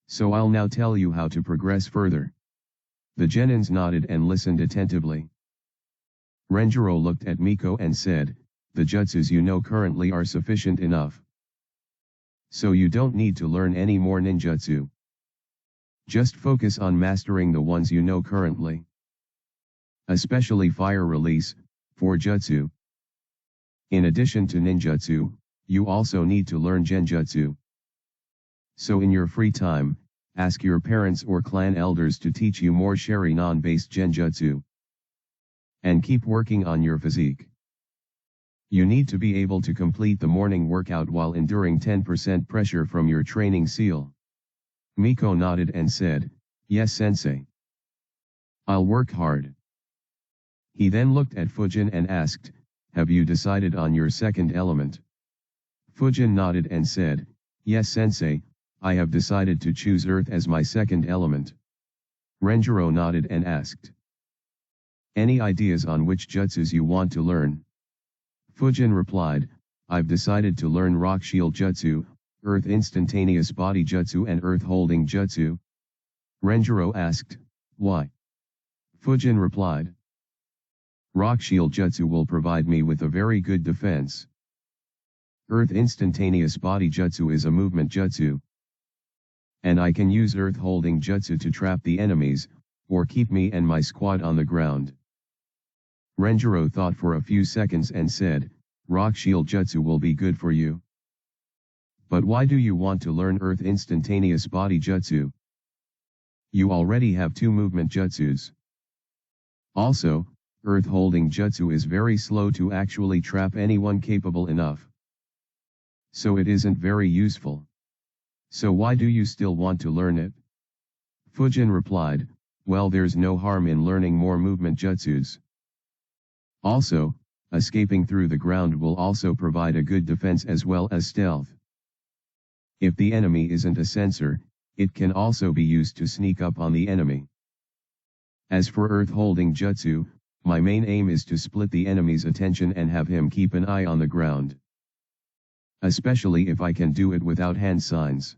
So I'll now tell you how to progress further. The genins nodded and listened attentively. Renjiro looked at Miko and said, "The jutsus you know currently are sufficient enough. So you don't need to learn any more ninjutsu. Just focus on mastering the ones you know currently. Especially fire release, 4 jutsu. In addition to ninjutsu, you also need to learn genjutsu. So in your free time, ask your parents or clan elders to teach you more Sharingan-based genjutsu. And keep working on your physique. You need to be able to complete the morning workout while enduring 10% pressure from your training seal." Miko nodded and said, "Yes, sensei. I'll work hard." He then looked at Fujin and asked, "Have you decided on your second element?" Fujin nodded and said, "Yes, sensei, I have decided to choose earth as my second element." Renjiro nodded and asked, "Any ideas on which jutsus you want to learn?" Fujin replied, "I've decided to learn rock shield jutsu, earth instantaneous body jutsu and earth holding jutsu." Renjiro asked, "Why?" Fujin replied, "Rock shield jutsu will provide me with a very good defense. Earth instantaneous body jutsu is a movement jutsu. And I can use earth holding jutsu to trap the enemies, or keep me and my squad on the ground." Renjiro thought for a few seconds and said, "Rock shield jutsu will be good for you. But why do you want to learn earth instantaneous body jutsu? You already have 2 movement jutsus. Also, earth holding jutsu is very slow to actually trap anyone capable enough. So it isn't very useful. So why do you still want to learn it?" Fujin replied, "Well, there's no harm in learning more movement jutsus. Also, escaping through the ground will also provide a good defense as well as stealth. If the enemy isn't a sensor, it can also be used to sneak up on the enemy. As for earth holding jutsu, my main aim is to split the enemy's attention and have him keep an eye on the ground. Especially if I can do it without hand signs.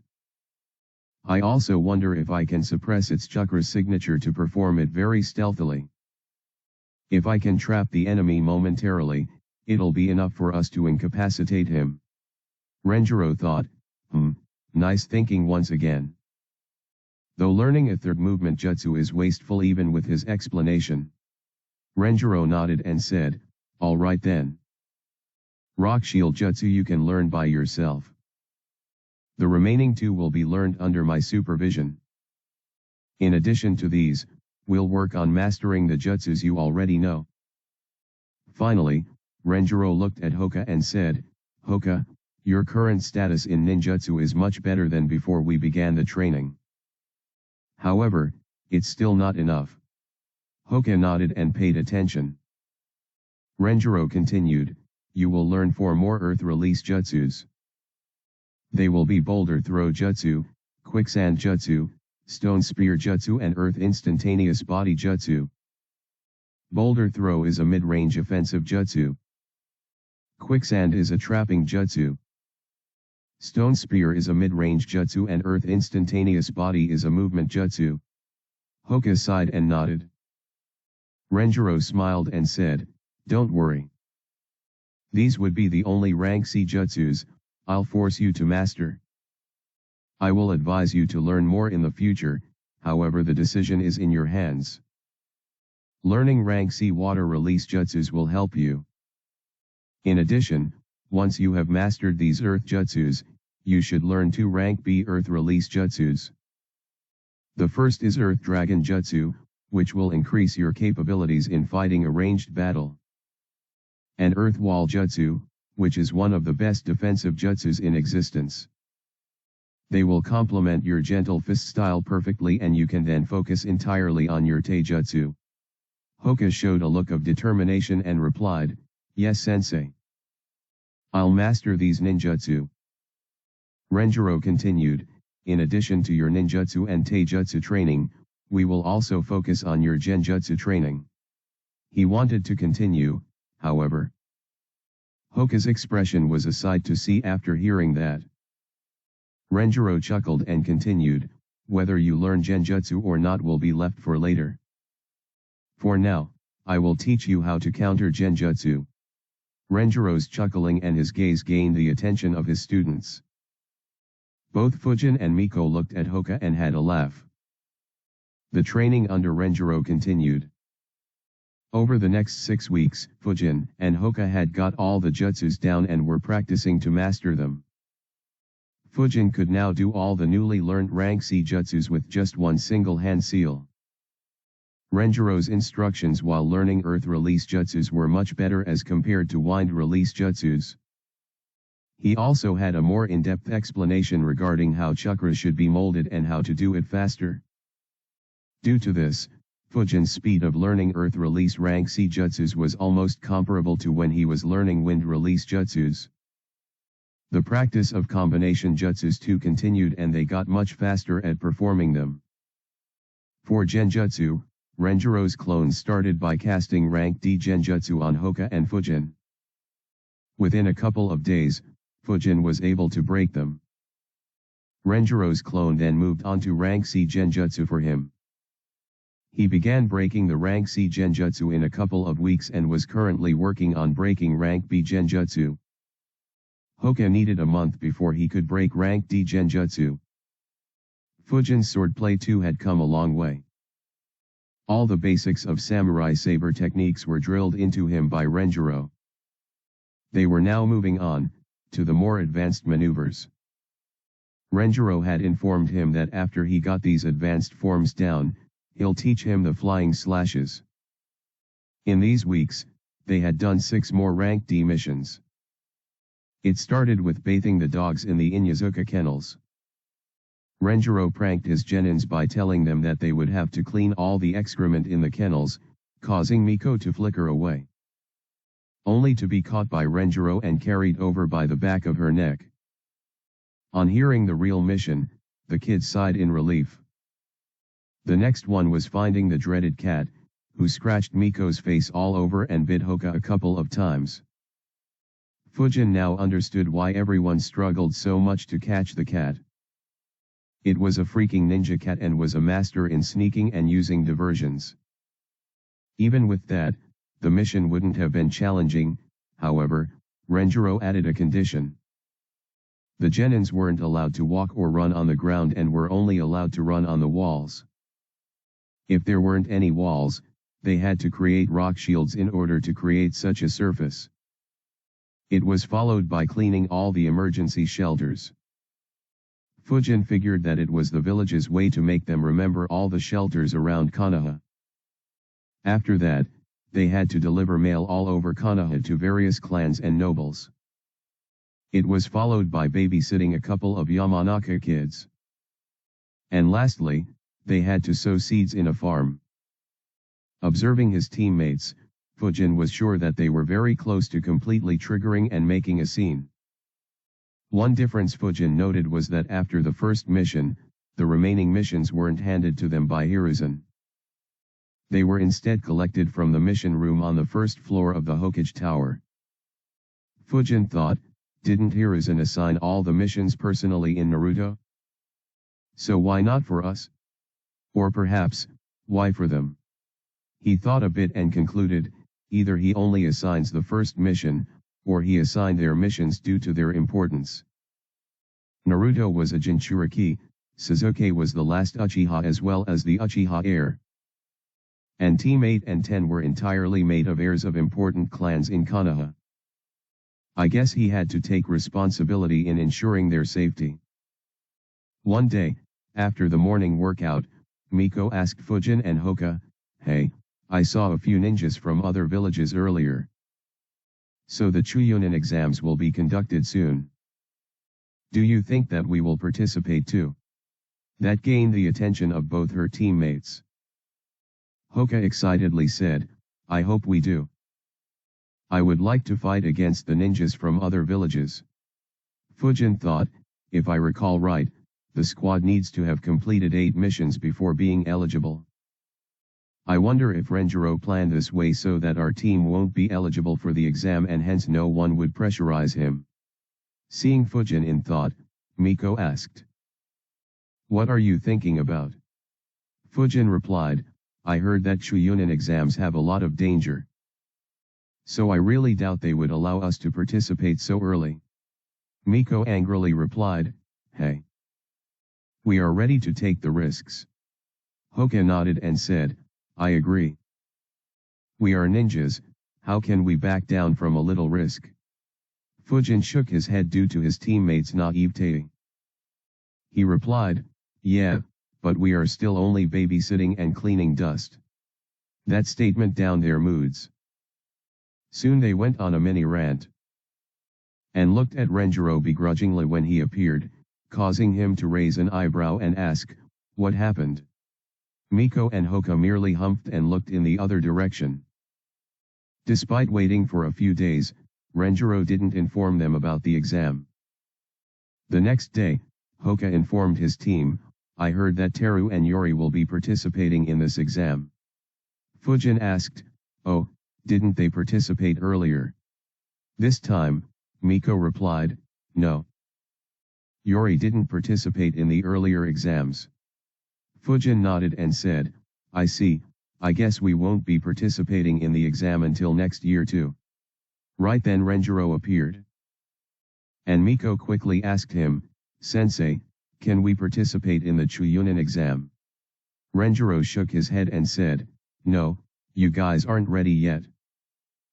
I also wonder if I can suppress its chakra signature to perform it very stealthily. If I can trap the enemy momentarily, it'll be enough for us to incapacitate him." Renjiro thought, Nice thinking once again. Though learning a third movement jutsu is wasteful even with his explanation. Renjiro nodded and said, "All right then. Rock shield jutsu you can learn by yourself. The remaining 2 will be learned under my supervision. In addition to these, we'll work on mastering the jutsus you already know." Finally, Renjiro looked at Hoka and said, "Hoka, your current status in ninjutsu is much better than before we began the training. However, it's still not enough." Hoka nodded and paid attention. Renjiro continued, "You will learn 4 more earth release jutsus. They will be boulder throw jutsu, quicksand jutsu, stone spear jutsu and earth instantaneous body jutsu. Boulder throw is a mid-range offensive jutsu. Quicksand is a trapping jutsu. Stone spear is a mid-range jutsu and earth instantaneous body is a movement jutsu." Hoka sighed and nodded. Renjiro smiled and said, "Don't worry. These would be the only rank C jutsus I'll force you to master. I will advise you to learn more in the future, however the decision is in your hands. Learning rank C water release jutsus will help you. In addition, once you have mastered these earth jutsus, you should learn 2 rank B earth release jutsus. The first is earth dragon jutsu, which will increase your capabilities in fighting a ranged battle. And earth wall jutsu, which is one of the best defensive jutsus in existence. They will complement your gentle fist style perfectly and you can then focus entirely on your taijutsu." Hoka showed a look of determination and replied, "Yes, sensei. I'll master these ninjutsu." Renjiro continued, "In addition to your ninjutsu and taijutsu training, we will also focus on your genjutsu training." He wanted to continue, however. Hoka's expression was a sight to see after hearing that. Renjiro chuckled and continued, "Whether you learn genjutsu or not will be left for later. For now, I will teach you how to counter genjutsu. Renjiro's chuckling and his gaze gained the attention of his students. Both Fujin and Miko looked at Hoka and had a laugh. The training under Renjiro continued. Over the next 6 weeks, Fujin and Hoka had got all the jutsus down and were practicing to master them. Fujin could now do all the newly learned rank C jutsus with just one single hand seal. Renjiro's instructions while learning earth release jutsus were much better as compared to wind release jutsus. He also had a more in-depth explanation regarding how chakras should be molded and how to do it faster. Due to this, Fujin's speed of learning earth release rank C jutsus was almost comparable to when he was learning wind release jutsus. The practice of combination jutsus too continued and they got much faster at performing them. For genjutsu, Renjiro's clones started by casting rank D genjutsu on Hoka and Fujin. Within a couple of days, Fujin was able to break them. Renjiro's clone then moved on to rank C genjutsu for him. He began breaking the rank C genjutsu in a couple of weeks and was currently working on breaking rank B genjutsu. Hoka needed a month before he could break rank D genjutsu. Fujin's swordplay too had come a long way. All the basics of samurai saber techniques were drilled into him by Renjiro. They were now moving on to the more advanced maneuvers. Renjiro had informed him that after he got these advanced forms down, he'll teach him the flying slashes. In these weeks, they had done 6 more rank D missions. It started with bathing the dogs in the Inyazuka kennels. Renjiro pranked his genins by telling them that they would have to clean all the excrement in the kennels, causing Miko to flicker away. Only to be caught by Renjiro and carried over by the back of her neck. On hearing the real mission, the kid sighed in relief. The next one was finding the dreaded cat, who scratched Miko's face all over and bit Hoka a couple of times. Fujin now understood why everyone struggled so much to catch the cat. It was a freaking ninja cat and was a master in sneaking and using diversions. Even with that, the mission wouldn't have been challenging. However, Renjiro added a condition. The genins weren't allowed to walk or run on the ground and were only allowed to run on the walls. If there weren't any walls, they had to create rock shields in order to create such a surface. It was followed by cleaning all the emergency shelters. Fujin figured that it was the village's way to make them remember all the shelters around Konoha. After that, they had to deliver mail all over Konoha to various clans and nobles. It was followed by babysitting a couple of Yamanaka kids. And lastly, they had to sow seeds in a farm. Observing his teammates, Fujin was sure that they were very close to completely triggering and making a scene. One difference Fujin noted was that after the first mission, the remaining missions weren't handed to them by Hiruzen. They were instead collected from the mission room on the first floor of the Hokage Tower. Fujin thought, didn't Hiruzen assign all the missions personally in Naruto? So why not for us? Or perhaps, why for them? He thought a bit and concluded, either he only assigns the first mission, or he assigned their missions due to their importance. Naruto was a Jinchuriki, Sasuke was the last Uchiha as well as the Uchiha heir. And Team 8 and 10 were entirely made of heirs of important clans in Konoha. I guess he had to take responsibility in ensuring their safety. One day, after the morning workout, Miko asked Fujin and Hoka, "Hey, I saw a few ninjas from other villages earlier. So the Chuyonin exams will be conducted soon. Do you think that we will participate too?" That gained the attention of both her teammates. Hoka excitedly said, "I hope we do. I would like to fight against the ninjas from other villages." Fujin thought, if I recall right, the squad needs to have completed 8 missions before being eligible. I wonder if Renjiro planned this way so that our team won't be eligible for the exam and hence no one would pressurize him. Seeing Fujin in thought, Miko asked, "What are you thinking about?" Fujin replied, I heard that Chuyunin exams have a lot of danger. So I really doubt they would allow us to participate so early. Miko angrily replied, hey. We are ready to take the risks. Hoka nodded and said, I agree. We are ninjas, how can we back down from a little risk? Fujin shook his head due to his teammates' naivete. He replied, yeah, but we are still only babysitting and cleaning dust. That statement downed their moods. Soon they went on a mini rant. And looked at Renjiro begrudgingly when he appeared, causing him to raise an eyebrow and ask, what happened? Miko and Hoka merely humphed and looked in the other direction. Despite waiting for a few days, Renjiro didn't inform them about the exam. The next day, Hoka informed his team, I heard that Teru and Yuri will be participating in this exam. Fujin asked, oh, didn't they participate earlier? This time, Miko replied, no. Yuri didn't participate in the earlier exams. Fujin nodded and said, I see, I guess we won't be participating in the exam until next year too. Right then Renjiro appeared. And Miko quickly asked him, Sensei, can we participate in the Chuyunin exam? Renjiro shook his head and said, no, you guys aren't ready yet.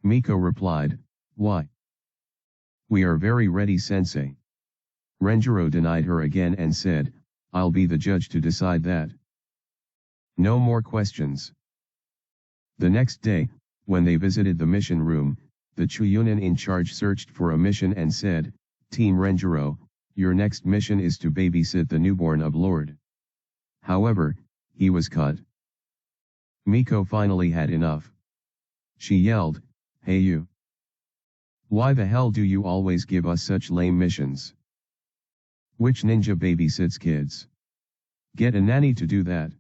Miko replied, why? We are very ready, Sensei. Renjiro denied her again and said, I'll be the judge to decide that. No more questions. The next day, when they visited the mission room, the Chuyunin in charge searched for a mission and said, Team Renjiro, your next mission is to babysit the newborn of Lord. However, he was cut. Miko finally had enough. She yelled, hey you. Why the hell do you always give us such lame missions? Which ninja babysits kids? Get a nanny to do that.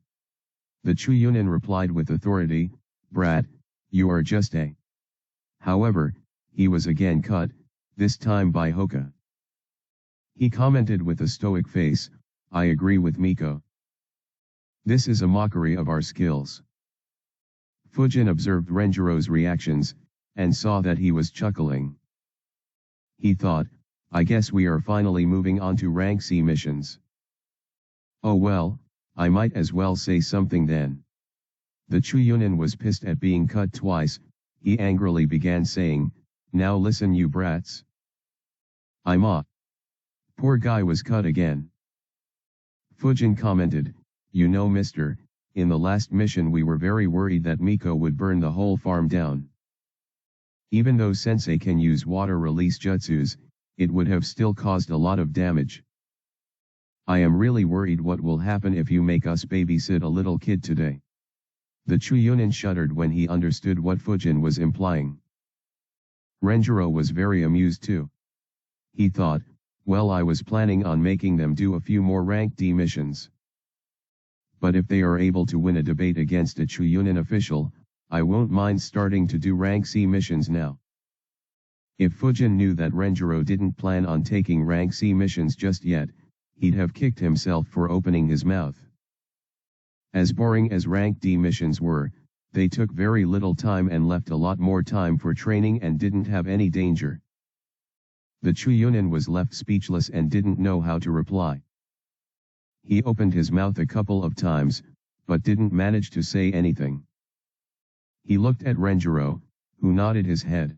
The Chuyunin replied with authority, brat, you are just a. However, he was again cut, this time by Hoka. He commented with a stoic face, I agree with Miko. This is a mockery of our skills. Fujin observed Renjiro's reactions, and saw that he was chuckling. He thought, I guess we are finally moving on to rank C missions. Oh well, I might as well say something then. The Chuyunin was pissed at being cut twice, he angrily began saying, now listen you brats. I'm off. Poor guy was cut again. Fujin commented, you know mister, in the last mission we were very worried that Miko would burn the whole farm down. Even though Sensei can use water release jutsus, it would have still caused a lot of damage. I am really worried what will happen if you make us babysit a little kid today. The Chuyunin shuddered when he understood what Fujin was implying. Renjiro was very amused too. He thought, well I was planning on making them do a few more rank D missions. But if they are able to win a debate against a Chuyunin official, I won't mind starting to do rank C missions now. If Fujin knew that Renjiro didn't plan on taking rank C missions just yet, he'd have kicked himself for opening his mouth. As boring as rank D missions were, they took very little time and left a lot more time for training and didn't have any danger. The Chuyunin was left speechless and didn't know how to reply. He opened his mouth a couple of times, but didn't manage to say anything. He looked at Renjiro, who nodded his head.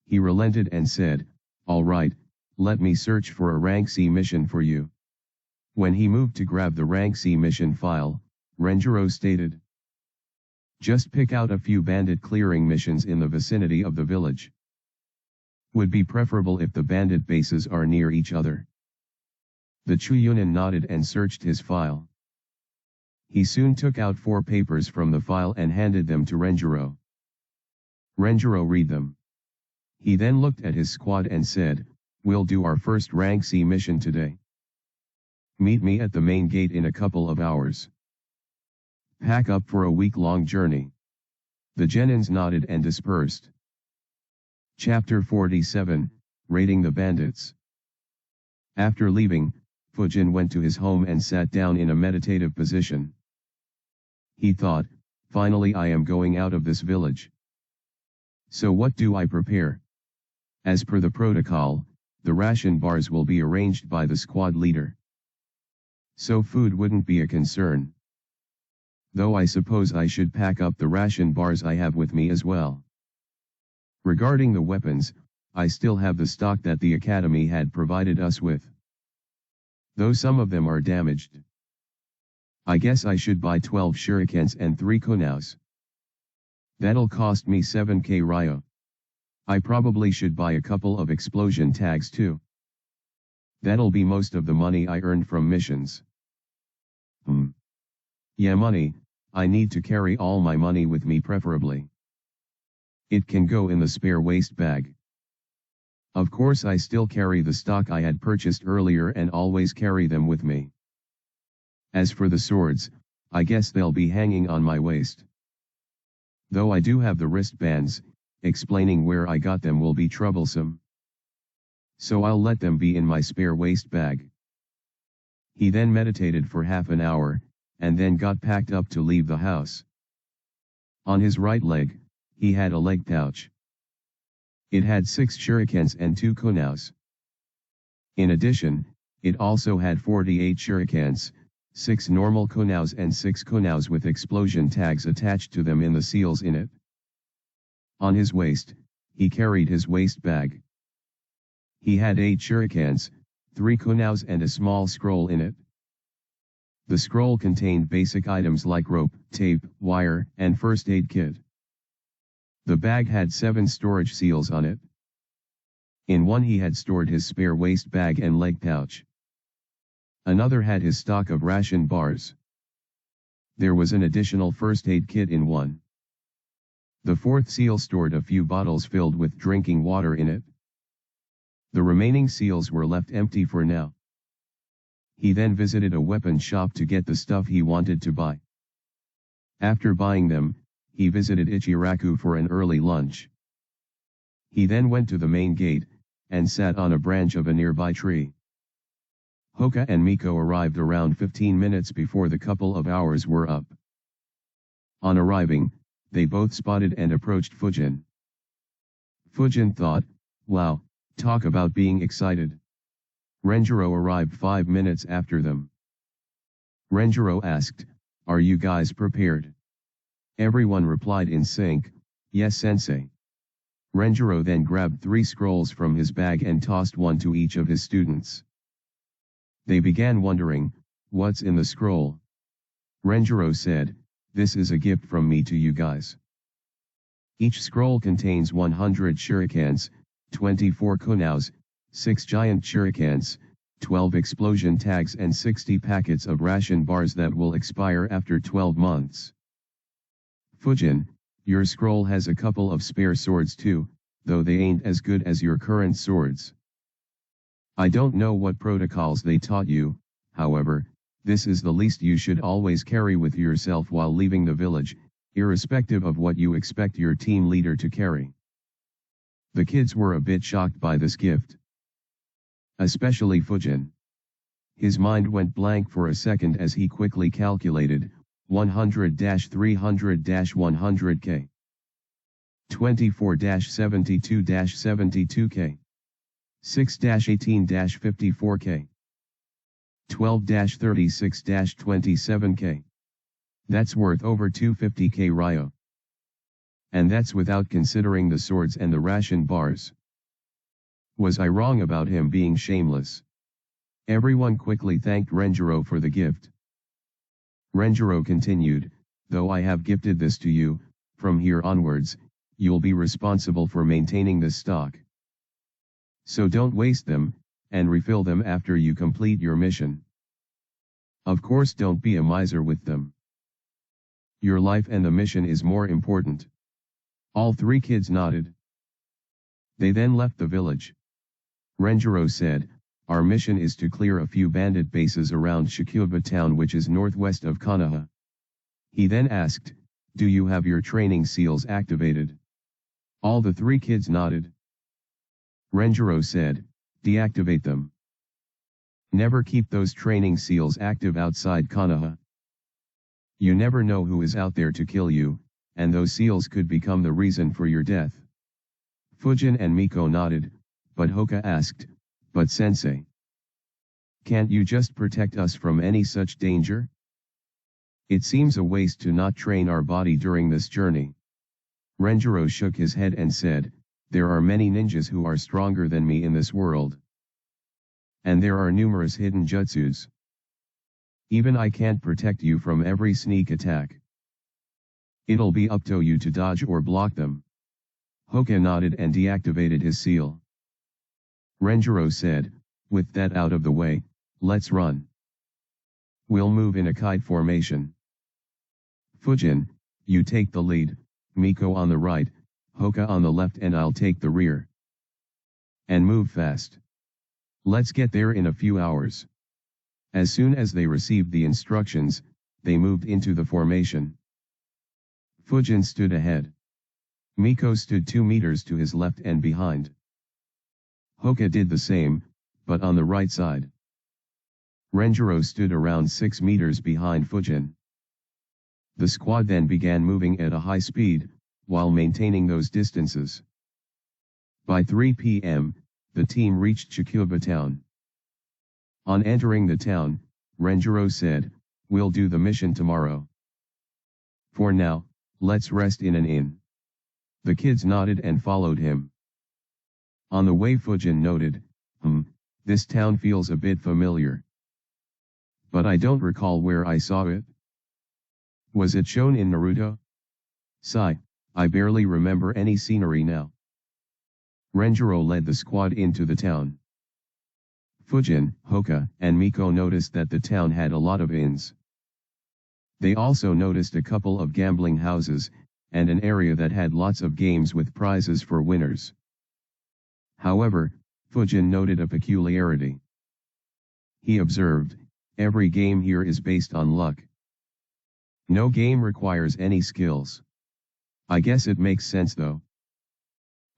He relented and said, all right, let me search for a rank C mission for you. When he moved to grab the rank C mission file, Renjiro stated, just pick out a few bandit clearing missions in the vicinity of the village. Would be preferable if the bandit bases are near each other. The Chuyunin nodded and searched his file. He soon took out 4 papers from the file and handed them to Renjiro. Renjiro read them. He then looked at his squad and said, we'll do our first rank C mission today. Meet me at the main gate in a couple of hours. Pack up for a week-long journey. The Genins nodded and dispersed. Chapter 47, Raiding the Bandits. After leaving, Fujin went to his home and sat down in a meditative position. He thought, finally I am going out of this village. So what do I prepare? As per the protocol, the ration bars will be arranged by the squad leader. So food wouldn't be a concern. Though I suppose I should pack up the ration bars I have with me as well. Regarding the weapons, I still have the stock that the academy had provided us with. Though some of them are damaged. I guess I should buy 12 shurikens and 3 kunais. That'll cost me 7k ryo. I probably should buy a couple of explosion tags too. That'll be most of the money I earned from missions. Yeah, money, I need to carry all my money with me preferably. It can go in the spare waist bag. Of course I still carry the stock I had purchased earlier and always carry them with me. As for the swords, I guess they'll be hanging on my waist. Though I do have the wristbands, explaining where I got them will be troublesome. So I'll let them be in my spare waist bag. He then meditated for half an hour, and then got packed up to leave the house. On his right leg, he had a leg pouch. It had 6 shurikens and 2 kunais. In addition, it also had 48 shurikens, 6 normal kunais and 6 kunais with explosion tags attached to them in the seals in it. On his waist, he carried his waist bag. He had 8 shurikens, 3 kunais and a small scroll in it. The scroll contained basic items like rope, tape, wire, and first aid kit. The bag had 7 storage seals on it. In one he had stored his spare waist bag and leg pouch. Another had his stock of ration bars. There was an additional first aid kit in one. The fourth seal stored a few bottles filled with drinking water in it. The remaining seals were left empty for now. He then visited a weapon shop to get the stuff he wanted to buy. After buying them, he visited Ichiraku for an early lunch. He then went to the main gate, and sat on a branch of a nearby tree. Hoka and Miko arrived around 15 minutes before the couple of hours were up. On arriving, they both spotted and approached Fujin. Fujin thought, wow, talk about being excited. Renjiro arrived 5 minutes after them. Renjiro asked, are you guys prepared? Everyone replied in sync, yes sensei. Renjiro then grabbed 3 scrolls from his bag and tossed one to each of his students. They began wondering, what's in the scroll? Renjiro said, this is a gift from me to you guys. Each scroll contains 100 shurikens, 24 kunais, 6 giant shurikens, 12 explosion tags and 60 packets of ration bars that will expire after 12 months. Fujin, your scroll has a couple of spare swords too, though they ain't as good as your current swords. I don't know what protocols they taught you, however, this is the least you should always carry with yourself while leaving the village, irrespective of what you expect your team leader to carry. The kids were a bit shocked by this gift. Especially Fujin. His mind went blank for a second as he quickly calculated, 100-300-100k. 24-72-72k. 6-18-54k. 12-36-27k. That's worth over 250k ryo. And that's without considering the swords and the ration bars. Was I wrong about him being shameless? Everyone quickly thanked Renjiro for the gift. Renjiro continued, though I have gifted this to you, from here onwards, you'll be responsible for maintaining this stock. So don't waste them, and refill them after you complete your mission. Of course don't be a miser with them. Your life and the mission is more important. All 3 kids nodded. They then left the village. Renjiro said, our mission is to clear a few bandit bases around Shakuba town which is northwest of Konoha. He then asked, do you have your training seals activated? All the 3 kids nodded. Renjiro said, deactivate them. Never keep those training seals active outside Konoha. You never know who is out there to kill you, and those seals could become the reason for your death. Fujin and Miko nodded, but Hoka asked, "But sensei, can't you just protect us from any such danger? It seems a waste to not train our body during this journey." Renjiro shook his head and said, "There are many ninjas who are stronger than me in this world. And there are numerous hidden jutsus. Even I can't protect you from every sneak attack. It'll be up to you to dodge or block them." Hoka nodded and deactivated his seal. Renjiro said, "With that out of the way, let's run. We'll move in a kite formation. Fujin, you take the lead, Miko on the right, Hoka on the left, and I'll take the rear. And move fast. Let's get there in a few hours." As soon as they received the instructions, they moved into the formation. Fujin stood ahead. Miko stood 2 meters to his left and behind. Hoka did the same, but on the right side. Renjiro stood around 6 meters behind Fujin. The squad then began moving at a high speed, while maintaining those distances. By 3 p.m., the team reached Tsukuba town. On entering the town, Renjiro said, "We'll do the mission tomorrow. For now, let's rest in an inn." The kids nodded and followed him. On the way, Fujin noted, This town feels a bit familiar. But I don't recall where I saw it. Was it shown in Naruto? Sigh, I barely remember any scenery now." Renjiro led the squad into the town. Fujin, Hoka, and Miko noticed that the town had a lot of inns. They also noticed a couple of gambling houses, and an area that had lots of games with prizes for winners. However, Fujin noted a peculiarity. He observed, "Every game here is based on luck. No game requires any skills. I guess it makes sense though.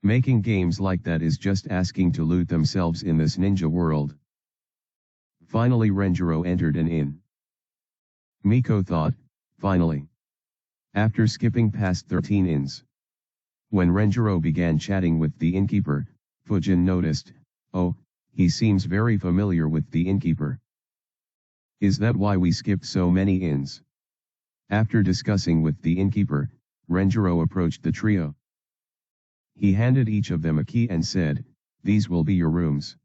Making games like that is just asking to loot themselves in this ninja world." Finally, Renjiro entered an inn. Miko thought, finally. After skipping past 13 inns. When Renjiro began chatting with the innkeeper, Fujin noticed, "Oh, he seems very familiar with the innkeeper. Is that why we skipped so many inns?" After discussing with the innkeeper, Renjiro approached the trio. He handed each of them a key and said, "These will be your rooms.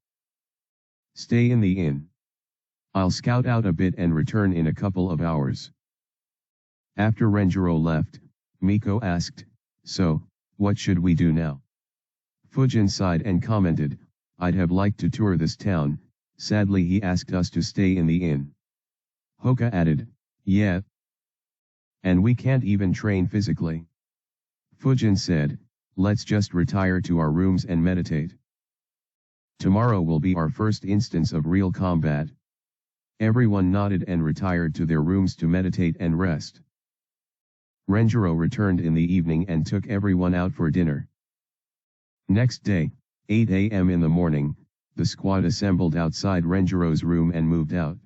Stay in the inn. I'll scout out a bit and return in a couple of hours." After Renjiro left, Miko asked, "So, what should we do now?" Fujin sighed and commented, "I'd have liked to tour this town, sadly he asked us to stay in the inn." Hoka added, "Yeah. And we can't even train physically." Fujin said, "Let's just retire to our rooms and meditate. Tomorrow will be our first instance of real combat." Everyone nodded and retired to their rooms to meditate and rest. Renjiro returned in the evening and took everyone out for dinner. Next day, 8 a.m. in the morning, the squad assembled outside Renjiro's room and moved out.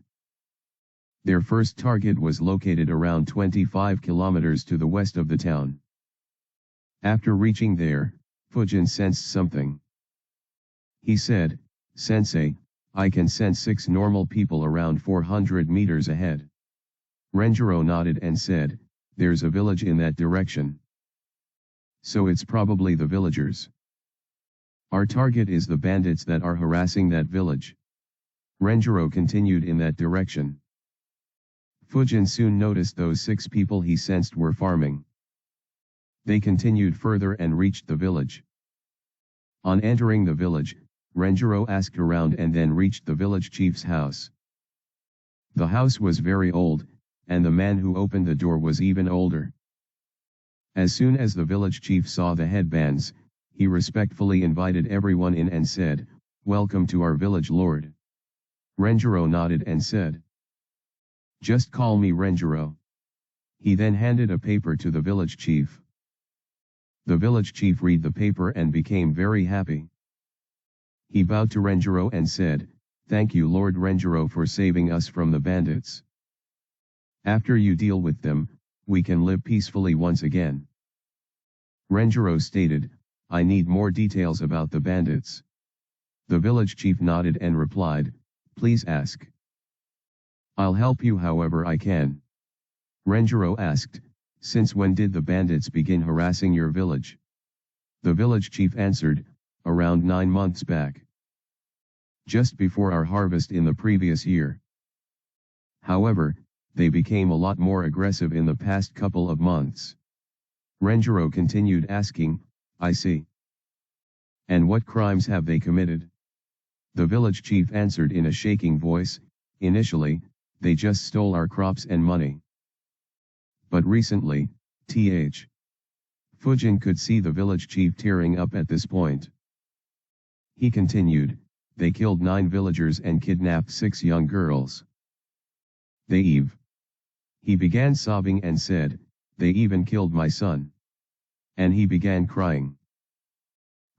Their first target was located around 25 kilometers to the west of the town. After reaching there, Fujin sensed something. He said, "Sensei, I can sense 6 normal people around 400 meters ahead." Renjiro nodded and said, "There's a village in that direction. So it's probably the villagers. Our target is the bandits that are harassing that village." Renjiro continued in that direction. Fujin soon noticed those 6 people he sensed were farming. They continued further and reached the village. On entering the village, Renjiro asked around and then reached the village chief's house. The house was very old, and the man who opened the door was even older. As soon as the village chief saw the headbands, he respectfully invited everyone in and said, "Welcome to our village, lord." Renjiro nodded and said, "Just call me Renjiro." He then handed a paper to the village chief. The village chief read the paper and became very happy. He bowed to Renjiro and said, "Thank you, Lord Renjiro, for saving us from the bandits." After you deal with them, we can live peacefully once again. Renjiro stated, I need more details about the bandits. The village chief nodded and replied, please ask. I'll help you however I can. Renjiro asked, since when did the bandits begin harassing your village? The village chief answered, around 9 months back. Just before our harvest in the previous year. However, they became a lot more aggressive in the past couple of months. Renjiro continued asking, I see. And what crimes have they committed? The village chief answered in a shaking voice, initially, they just stole our crops and money. But recently, Th. Fujin could see the village chief tearing up at this point. He continued, they killed 9 villagers and kidnapped 6 young girls. He began sobbing and said, they even killed my son. And he began crying.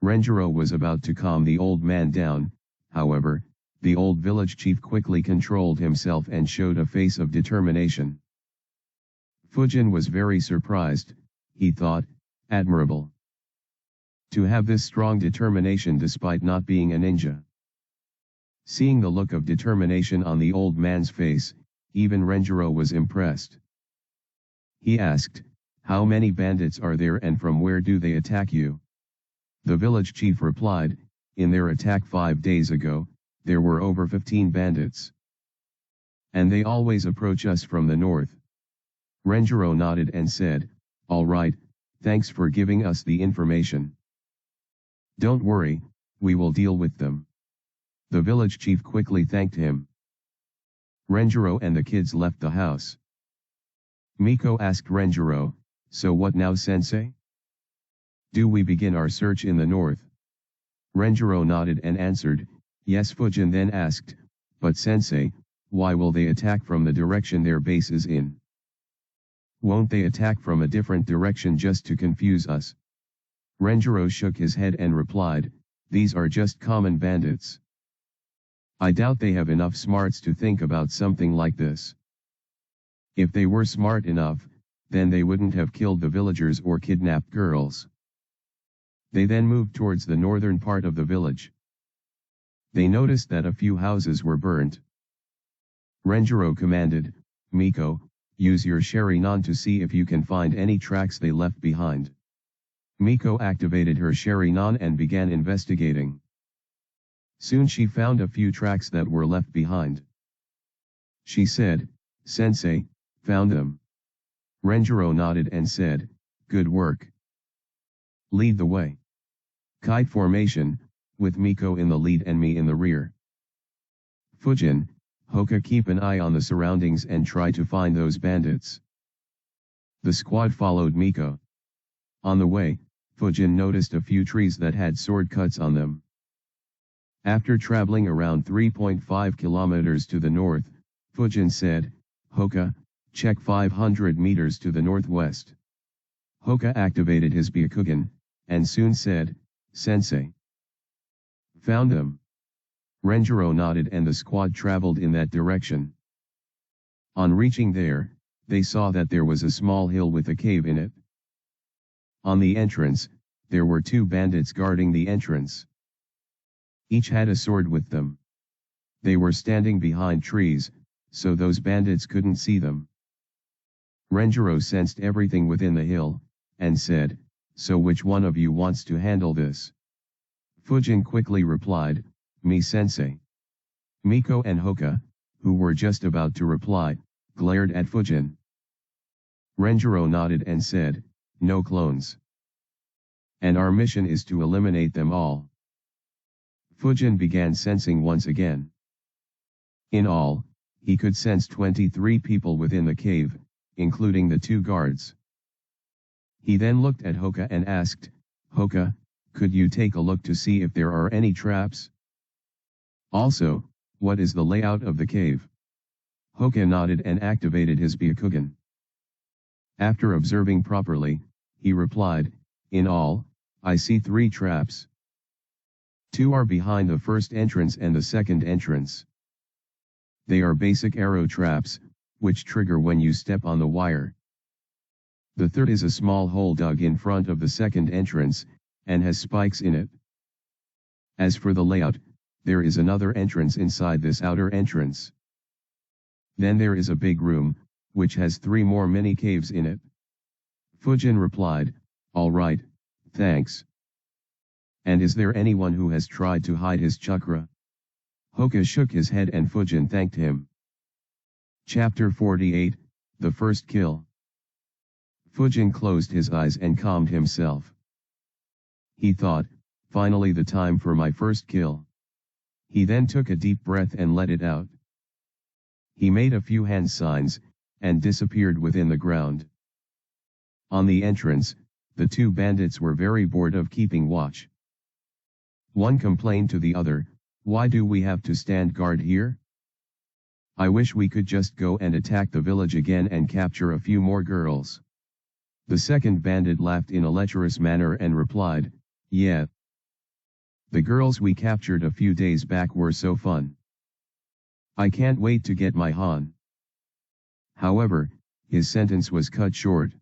Renjiro was about to calm the old man down, however, the old village chief quickly controlled himself and showed a face of determination. Fujin was very surprised, he thought, admirable. To have this strong determination despite not being a ninja. Seeing the look of determination on the old man's face, even Renjiro was impressed. He asked, how many bandits are there and from where do they attack you? The village chief replied, in their attack 5 days ago, there were over 15 bandits. And they always approach us from the north. Renjiro nodded and said, all right, thanks for giving us the information. Don't worry, we will deal with them. The village chief quickly thanked him. Renjiro and the kids left the house. Miko asked Renjiro, so what now sensei? Do we begin our search in the north? Renjiro nodded and answered, yes. Fujin then asked, but sensei, why will they attack from the direction their base is in? Won't they attack from a different direction just to confuse us? Renjiro shook his head and replied, these are just common bandits. I doubt they have enough smarts to think about something like this. If they were smart enough, then they wouldn't have killed the villagers or kidnapped girls. They then moved towards the northern part of the village. They noticed that a few houses were burnt. Renjiro commanded, Miko, use your Sharingan to see if you can find any tracks they left behind. Miko activated her Sharingan and began investigating. Soon she found a few tracks that were left behind. She said, Sensei, found them. Renjiro nodded and said, good work. Lead the way. Kite formation, with Miko in the lead and me in the rear. Fujin, Hoka keep an eye on the surroundings and try to find those bandits. The squad followed Miko. On the way, Fujin noticed a few trees that had sword cuts on them. After traveling around 3.5 kilometers to the north, Fujin said, Hoka, check 500 meters to the northwest. Hoka activated his Byakugan, and soon said, Sensei. Found them. Renjiro nodded and the squad traveled in that direction. On reaching there, they saw that there was a small hill with a cave in it. On the entrance, there were 2 bandits guarding the entrance. Each had a sword with them. They were standing behind trees, so those bandits couldn't see them. Renjiro sensed everything within the hill, and said, so which one of you wants to handle this? Fujin quickly replied, me sensei. Miko and Hoka, who were just about to reply, glared at Fujin. Renjiro nodded and said, no clones. And our mission is to eliminate them all. Fujin began sensing once again. In all, he could sense 23 people within the cave, including the 2 guards. He then looked at Hoka and asked, Hoka, could you take a look to see if there are any traps? Also, what is the layout of the cave? Hoka nodded and activated his Byakugan. After observing properly, he replied, in all, I see 3 traps. 2 are behind the first entrance and the second entrance. They are basic arrow traps, which trigger when you step on the wire. The third is a small hole dug in front of the second entrance, and has spikes in it. As for the layout, there is another entrance inside this outer entrance. Then there is a big room, which has 3 more mini caves in it. Fujin replied, "All right, thanks." "And is there anyone who has tried to hide his chakra?" Hoka shook his head and Fujin thanked him. Chapter 48, The First Kill. Fujin closed his eyes and calmed himself. He thought, finally the time for my first kill. He then took a deep breath and let it out. He made a few hand signs, and disappeared within the ground. On the entrance, the 2 bandits were very bored of keeping watch. One complained to the other, "Why do we have to stand guard here? I wish we could just go and attack the village again and capture a few more girls." The second bandit laughed in a lecherous manner and replied, "Yeah. The girls we captured a few days back were so fun. I can't wait to get my Han." However, his sentence was cut short.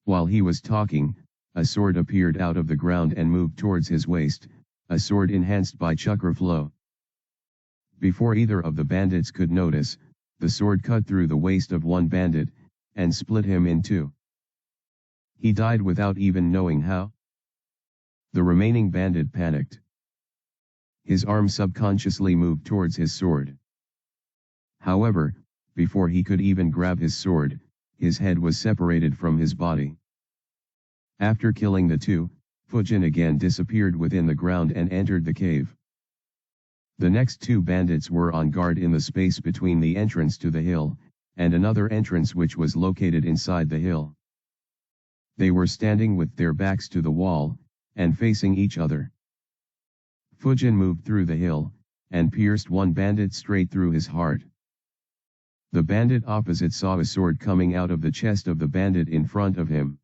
While he was talking, a sword appeared out of the ground and moved towards his waist, a sword enhanced by chakra flow. Before either of the bandits could notice, the sword cut through the waist of one bandit, and split him in 2. He died without even knowing how. The remaining bandit panicked. His arm subconsciously moved towards his sword. However, before he could even grab his sword, his head was separated from his body. After killing the 2, Fujin again disappeared within the ground and entered the cave. The next 2 bandits were on guard in the space between the entrance to the hill, and another entrance which was located inside the hill. They were standing with their backs to the wall, and facing each other. Fujin moved through the hill, and pierced one bandit straight through his heart. The bandit opposite saw a sword coming out of the chest of the bandit in front of him.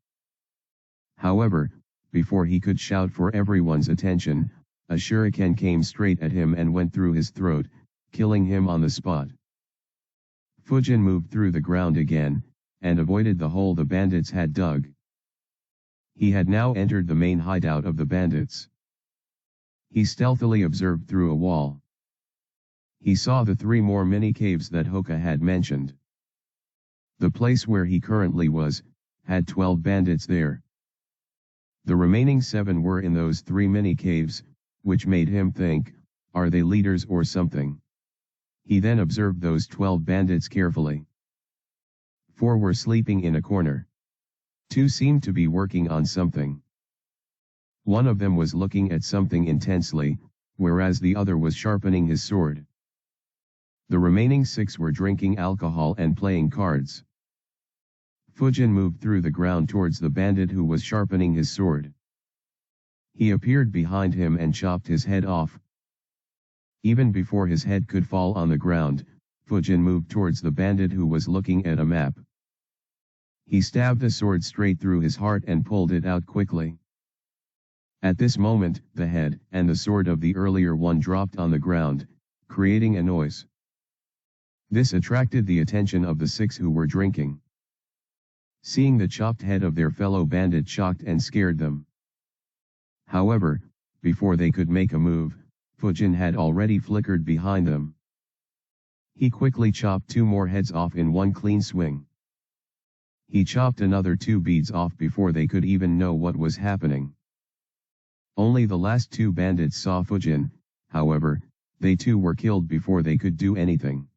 However, before he could shout for everyone's attention, a shuriken came straight at him and went through his throat, killing him on the spot. Fujin moved through the ground again, and avoided the hole the bandits had dug. He had now entered the main hideout of the bandits. He stealthily observed through a wall. He saw the 3 more mini caves that Hoka had mentioned. The place where he currently was, had 12 bandits there. The remaining 7 were in those 3 mini caves, which made him think, are they leaders or something? He then observed those 12 bandits carefully. 4 were sleeping in a corner. 2 seemed to be working on something. One of them was looking at something intensely, whereas the other was sharpening his sword. The remaining 6 were drinking alcohol and playing cards. Fujin moved through the ground towards the bandit who was sharpening his sword. He appeared behind him and chopped his head off. Even before his head could fall on the ground, Fujin moved towards the bandit who was looking at a map. He stabbed the sword straight through his heart and pulled it out quickly. At this moment, the head and the sword of the earlier one dropped on the ground, creating a noise. This attracted the attention of the 6 who were drinking. Seeing the chopped head of their fellow bandit shocked and scared them. However, before they could make a move, Fujin had already flickered behind them. He quickly chopped 2 more heads off in one clean swing. He chopped another 2 beads off before they could even know what was happening. Only the last 2 bandits saw Fujin, however, they too were killed before they could do anything.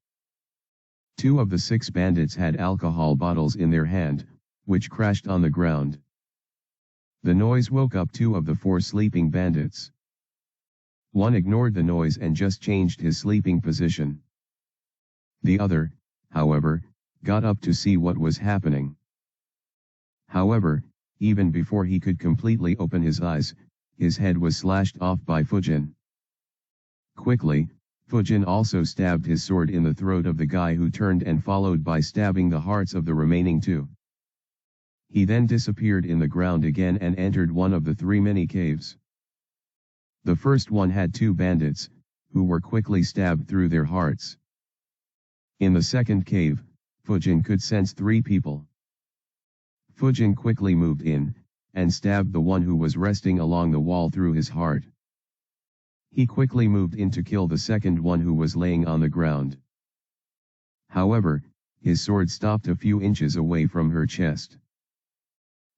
2 of the 6 bandits had alcohol bottles in their hand, which crashed on the ground. The noise woke up 2 of the 4 sleeping bandits. One ignored the noise and just changed his sleeping position. The other, however, got up to see what was happening. However, even before he could completely open his eyes, his head was slashed off by Fujin. Quickly, Fujin also stabbed his sword in the throat of the guy who turned and followed by stabbing the hearts of the remaining 2. He then disappeared in the ground again and entered one of the 3 mini caves. The first one had 2 bandits, who were quickly stabbed through their hearts. In the second cave, Fujin could sense 3 people. Fujin quickly moved in, and stabbed the one who was resting along the wall through his heart. He quickly moved in to kill the second one who was laying on the ground. However, his sword stopped a few inches away from her chest.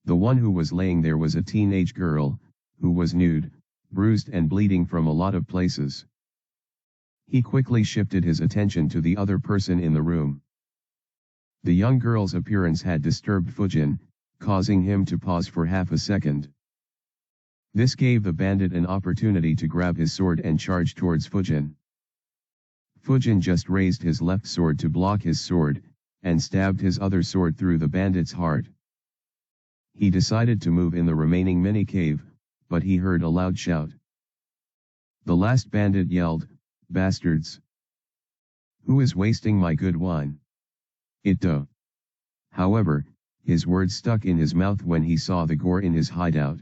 The one who was laying there was a teenage girl, who was nude, bruised and bleeding from a lot of places. He quickly shifted his attention to the other person in the room. The young girl's appearance had disturbed Fujin, causing him to pause for half a second. This gave the bandit an opportunity to grab his sword and charge towards Fujin. Fujin just raised his left sword to block his sword, and stabbed his other sword through the bandit's heart. He decided to move in the remaining mini-cave, but he heard a loud shout. The last bandit yelled, "Bastards! Who is wasting my good wine? It do." However, his words stuck in his mouth when he saw the gore in his hideout.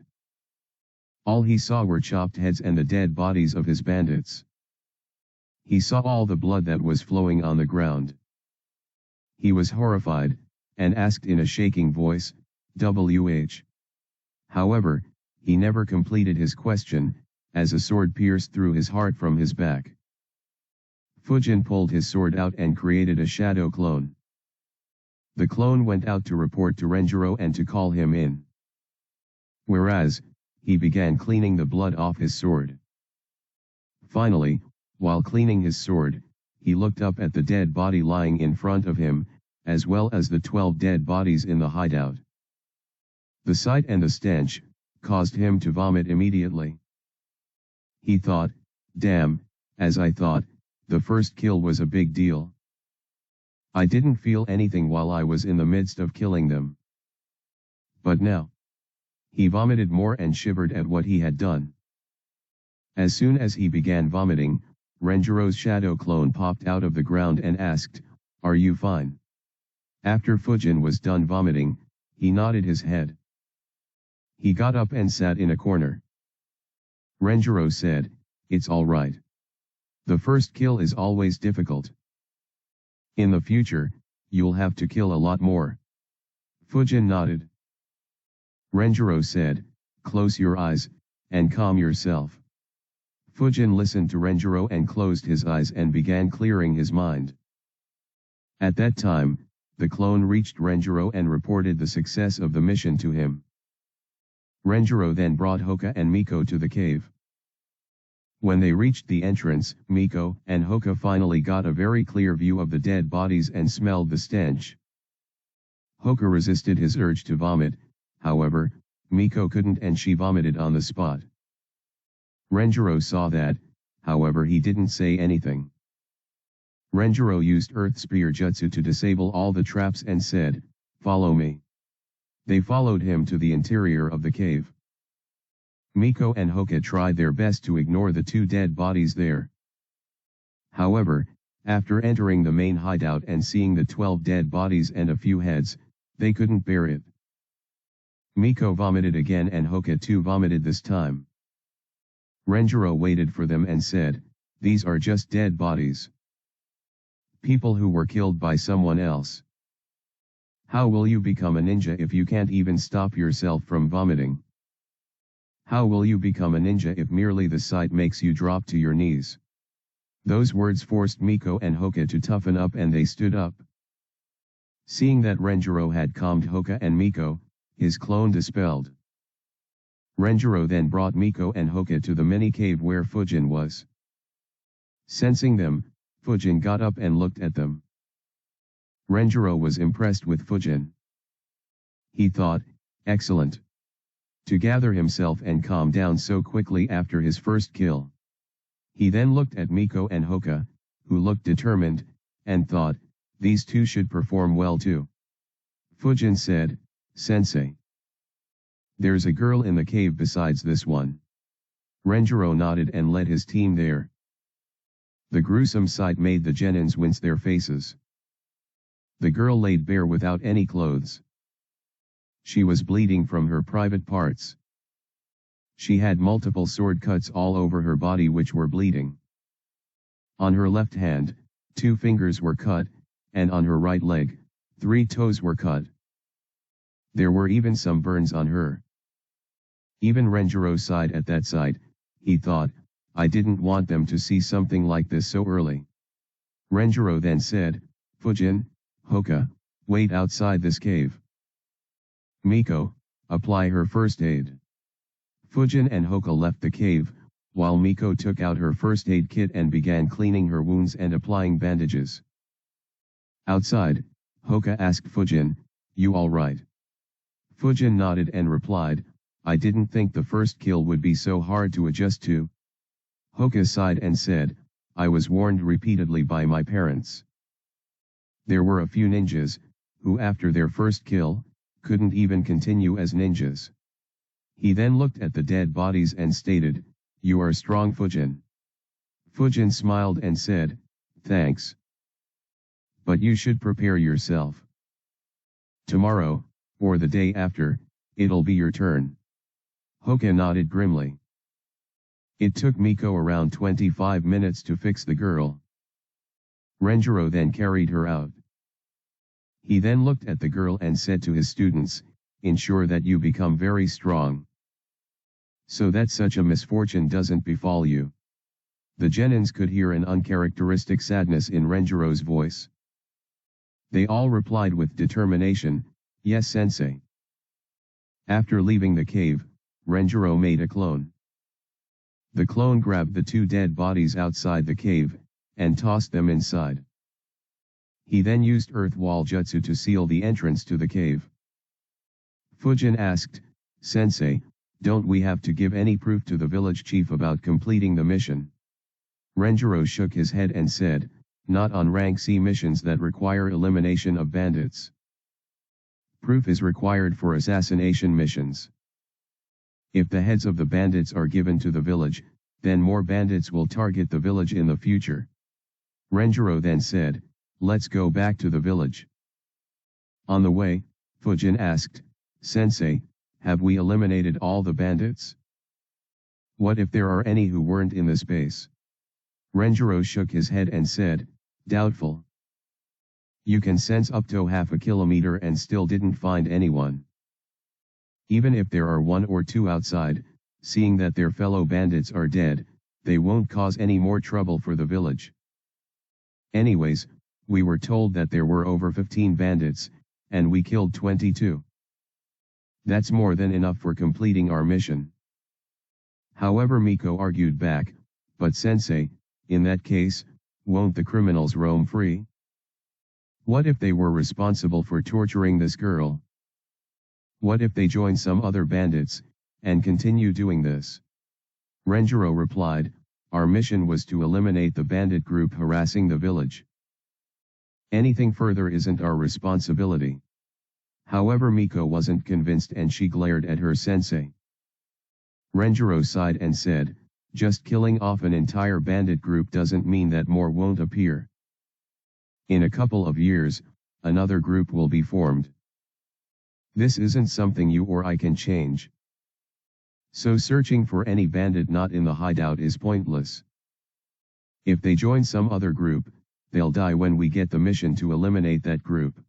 All he saw were chopped heads and the dead bodies of his bandits. He saw all the blood that was flowing on the ground. He was horrified, and asked in a shaking voice, "WH?" However, he never completed his question, as a sword pierced through his heart from his back. Fujin pulled his sword out and created a shadow clone. The clone went out to report to Renjiro and to call him in. Whereas, he began cleaning the blood off his sword. Finally, while cleaning his sword, he looked up at the dead body lying in front of him, as well as the 12 dead bodies in the hideout. The sight and the stench caused him to vomit immediately. He thought, "Damn, as I thought, the first kill was a big deal. I didn't feel anything while I was in the midst of killing them. But now..." He vomited more and shivered at what he had done. As soon as he began vomiting, Renjiro's shadow clone popped out of the ground and asked, "Are you fine?" After Fujin was done vomiting, he nodded his head. He got up and sat in a corner. Renjiro said, "It's all right. The first kill is always difficult. In the future, you'll have to kill a lot more." Fujin nodded. Renjiro said, "Close your eyes, and calm yourself." Fujin listened to Renjiro and closed his eyes and began clearing his mind. At that time, the clone reached Renjiro and reported the success of the mission to him. Renjiro then brought Hoka and Miko to the cave. When they reached the entrance, Miko and Hoka finally got a very clear view of the dead bodies and smelled the stench. Hoka resisted his urge to vomit, however, Miko couldn't and she vomited on the spot. Renjiro saw that, however he didn't say anything. Renjiro used Earth Spear Jutsu to disable all the traps and said, "Follow me." They followed him to the interior of the cave. Miko and Hoka tried their best to ignore the 2 dead bodies there. However, after entering the main hideout and seeing the 12 dead bodies and a few heads, they couldn't bear it. Miko vomited again and Hoka too vomited this time. Renjiro waited for them and said, "These are just dead bodies. People who were killed by someone else. How will you become a ninja if you can't even stop yourself from vomiting? How will you become a ninja if merely the sight makes you drop to your knees?" Those words forced Miko and Hoka to toughen up and they stood up. Seeing that Renjiro had calmed Hoka and Miko, his clone dispelled. Renjiro then brought Miko and Hoka to the mini-cave where Fujin was. Sensing them, Fujin got up and looked at them. Renjiro was impressed with Fujin. He thought, "Excellent." To gather himself and calm down so quickly after his first kill. He then looked at Miko and Hoka, who looked determined, and thought, "These two should perform well too." Fujin said, "Sensei, there's a girl in the cave besides this one." Renjiro nodded and led his team there. The gruesome sight made the genins wince their faces. The girl laid bare without any clothes. She was bleeding from her private parts. She had multiple sword cuts all over her body which were bleeding. On her left hand, 2 fingers were cut, and on her right leg, 3 toes were cut. There were even some burns on her. Even Renjiro sighed at that sight. He thought, I didn't want them to see something like this so early. Renjiro then said, Fujin, Hoka, wait outside this cave. Miko, apply her first aid. Fujin and Hoka left the cave, while Miko took out her first aid kit and began cleaning her wounds and applying bandages. Outside, Hoka asked Fujin, you alright? Fujin nodded and replied, I didn't think the first kill would be so hard to adjust to. Hoka sighed and said, I was warned repeatedly by my parents. There were a few ninjas, who after their first kill, couldn't even continue as ninjas. He then looked at the dead bodies and stated, you are strong Fujin. Fujin smiled and said, thanks. But you should prepare yourself. Tomorrow, or the day after, it'll be your turn. Hoka nodded grimly. It took Miko around 25 minutes to fix the girl. Renjiro then carried her out. He then looked at the girl and said to his students, ensure that you become very strong, so that such a misfortune doesn't befall you. The genins could hear an uncharacteristic sadness in Renjiro's voice. They all replied with determination, yes sensei. After leaving the cave, Renjiro made a clone. The clone grabbed the 2 dead bodies outside the cave, and tossed them inside. He then used earth wall jutsu to seal the entrance to the cave. Fujin asked, Sensei, don't we have to give any proof to the village chief about completing the mission? Renjiro shook his head and said, not on rank C missions that require elimination of bandits. Proof is required for assassination missions. If the heads of the bandits are given to the village, then more bandits will target the village in the future. Renjiro then said, let's go back to the village. On the way, Fujin asked, Sensei, have we eliminated all the bandits? What if there are any who weren't in the space? Renjiro shook his head and said, doubtful. You can sense up to half a kilometer and still didn't find anyone. Even if there are 1 or 2 outside, seeing that their fellow bandits are dead, they won't cause any more trouble for the village. Anyways, we were told that there were over 15 bandits, and we killed 22. That's more than enough for completing our mission. However, Miko argued back, but Sensei, in that case, won't the criminals roam free? What if they were responsible for torturing this girl? What if they join some other bandits, and continue doing this? Renjiro replied, our mission was to eliminate the bandit group harassing the village. Anything further isn't our responsibility. However, Miko wasn't convinced and she glared at her sensei. Renjiro sighed and said, just killing off an entire bandit group doesn't mean that more won't appear. In a couple of years, another group will be formed. This isn't something you or I can change. So searching for any bandit not in the hideout is pointless. If they join some other group, they'll die when we get the mission to eliminate that group.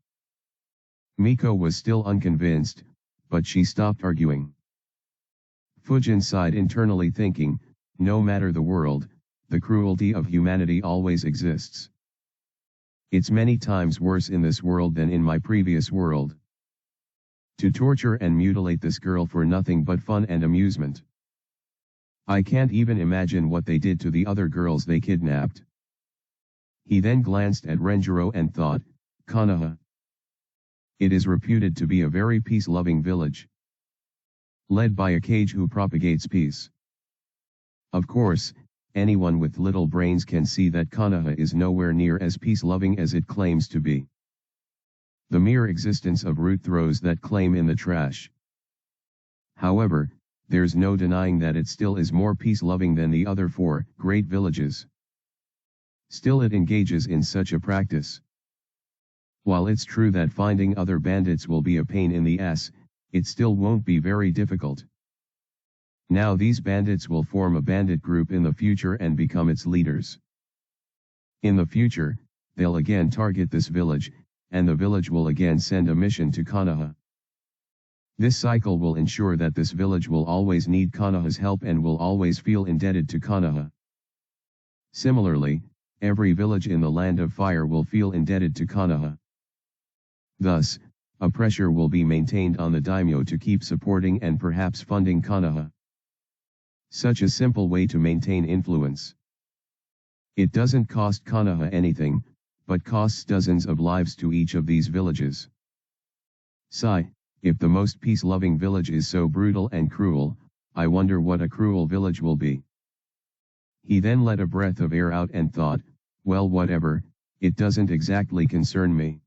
Miko was still unconvinced, but she stopped arguing. Fujin sighed internally thinking, no matter the world, the cruelty of humanity always exists. It's many times worse in this world than in my previous world. To torture and mutilate this girl for nothing but fun and amusement. I can't even imagine what they did to the other girls they kidnapped. He then glanced at Renjiro and thought, Konoha. It is reputed to be a very peace-loving village, led by a Kage who propagates peace. Of course, anyone with little brains can see that Konoha is nowhere near as peace-loving as it claims to be. The mere existence of root throws that claim in the trash. However, there's no denying that it still is more peace-loving than the other 4 great villages. Still, it engages in such a practice. While it's true that finding other bandits will be a pain in the ass, it still won't be very difficult. Now these bandits will form a bandit group in the future and become its leaders. In the future, they'll again target this village, and the village will again send a mission to Konoha. This cycle will ensure that this village will always need Konoha's help and will always feel indebted to Konoha. Similarly, every village in the Land of Fire will feel indebted to Konoha. Thus, a pressure will be maintained on the daimyo to keep supporting and perhaps funding Konoha. Such a simple way to maintain influence. It doesn't cost Konoha anything, but costs dozens of lives to each of these villages. Sigh, if the most peace-loving village is so brutal and cruel, I wonder what a cruel village will be. He then let a breath of air out and thought, well, whatever, it doesn't exactly concern me.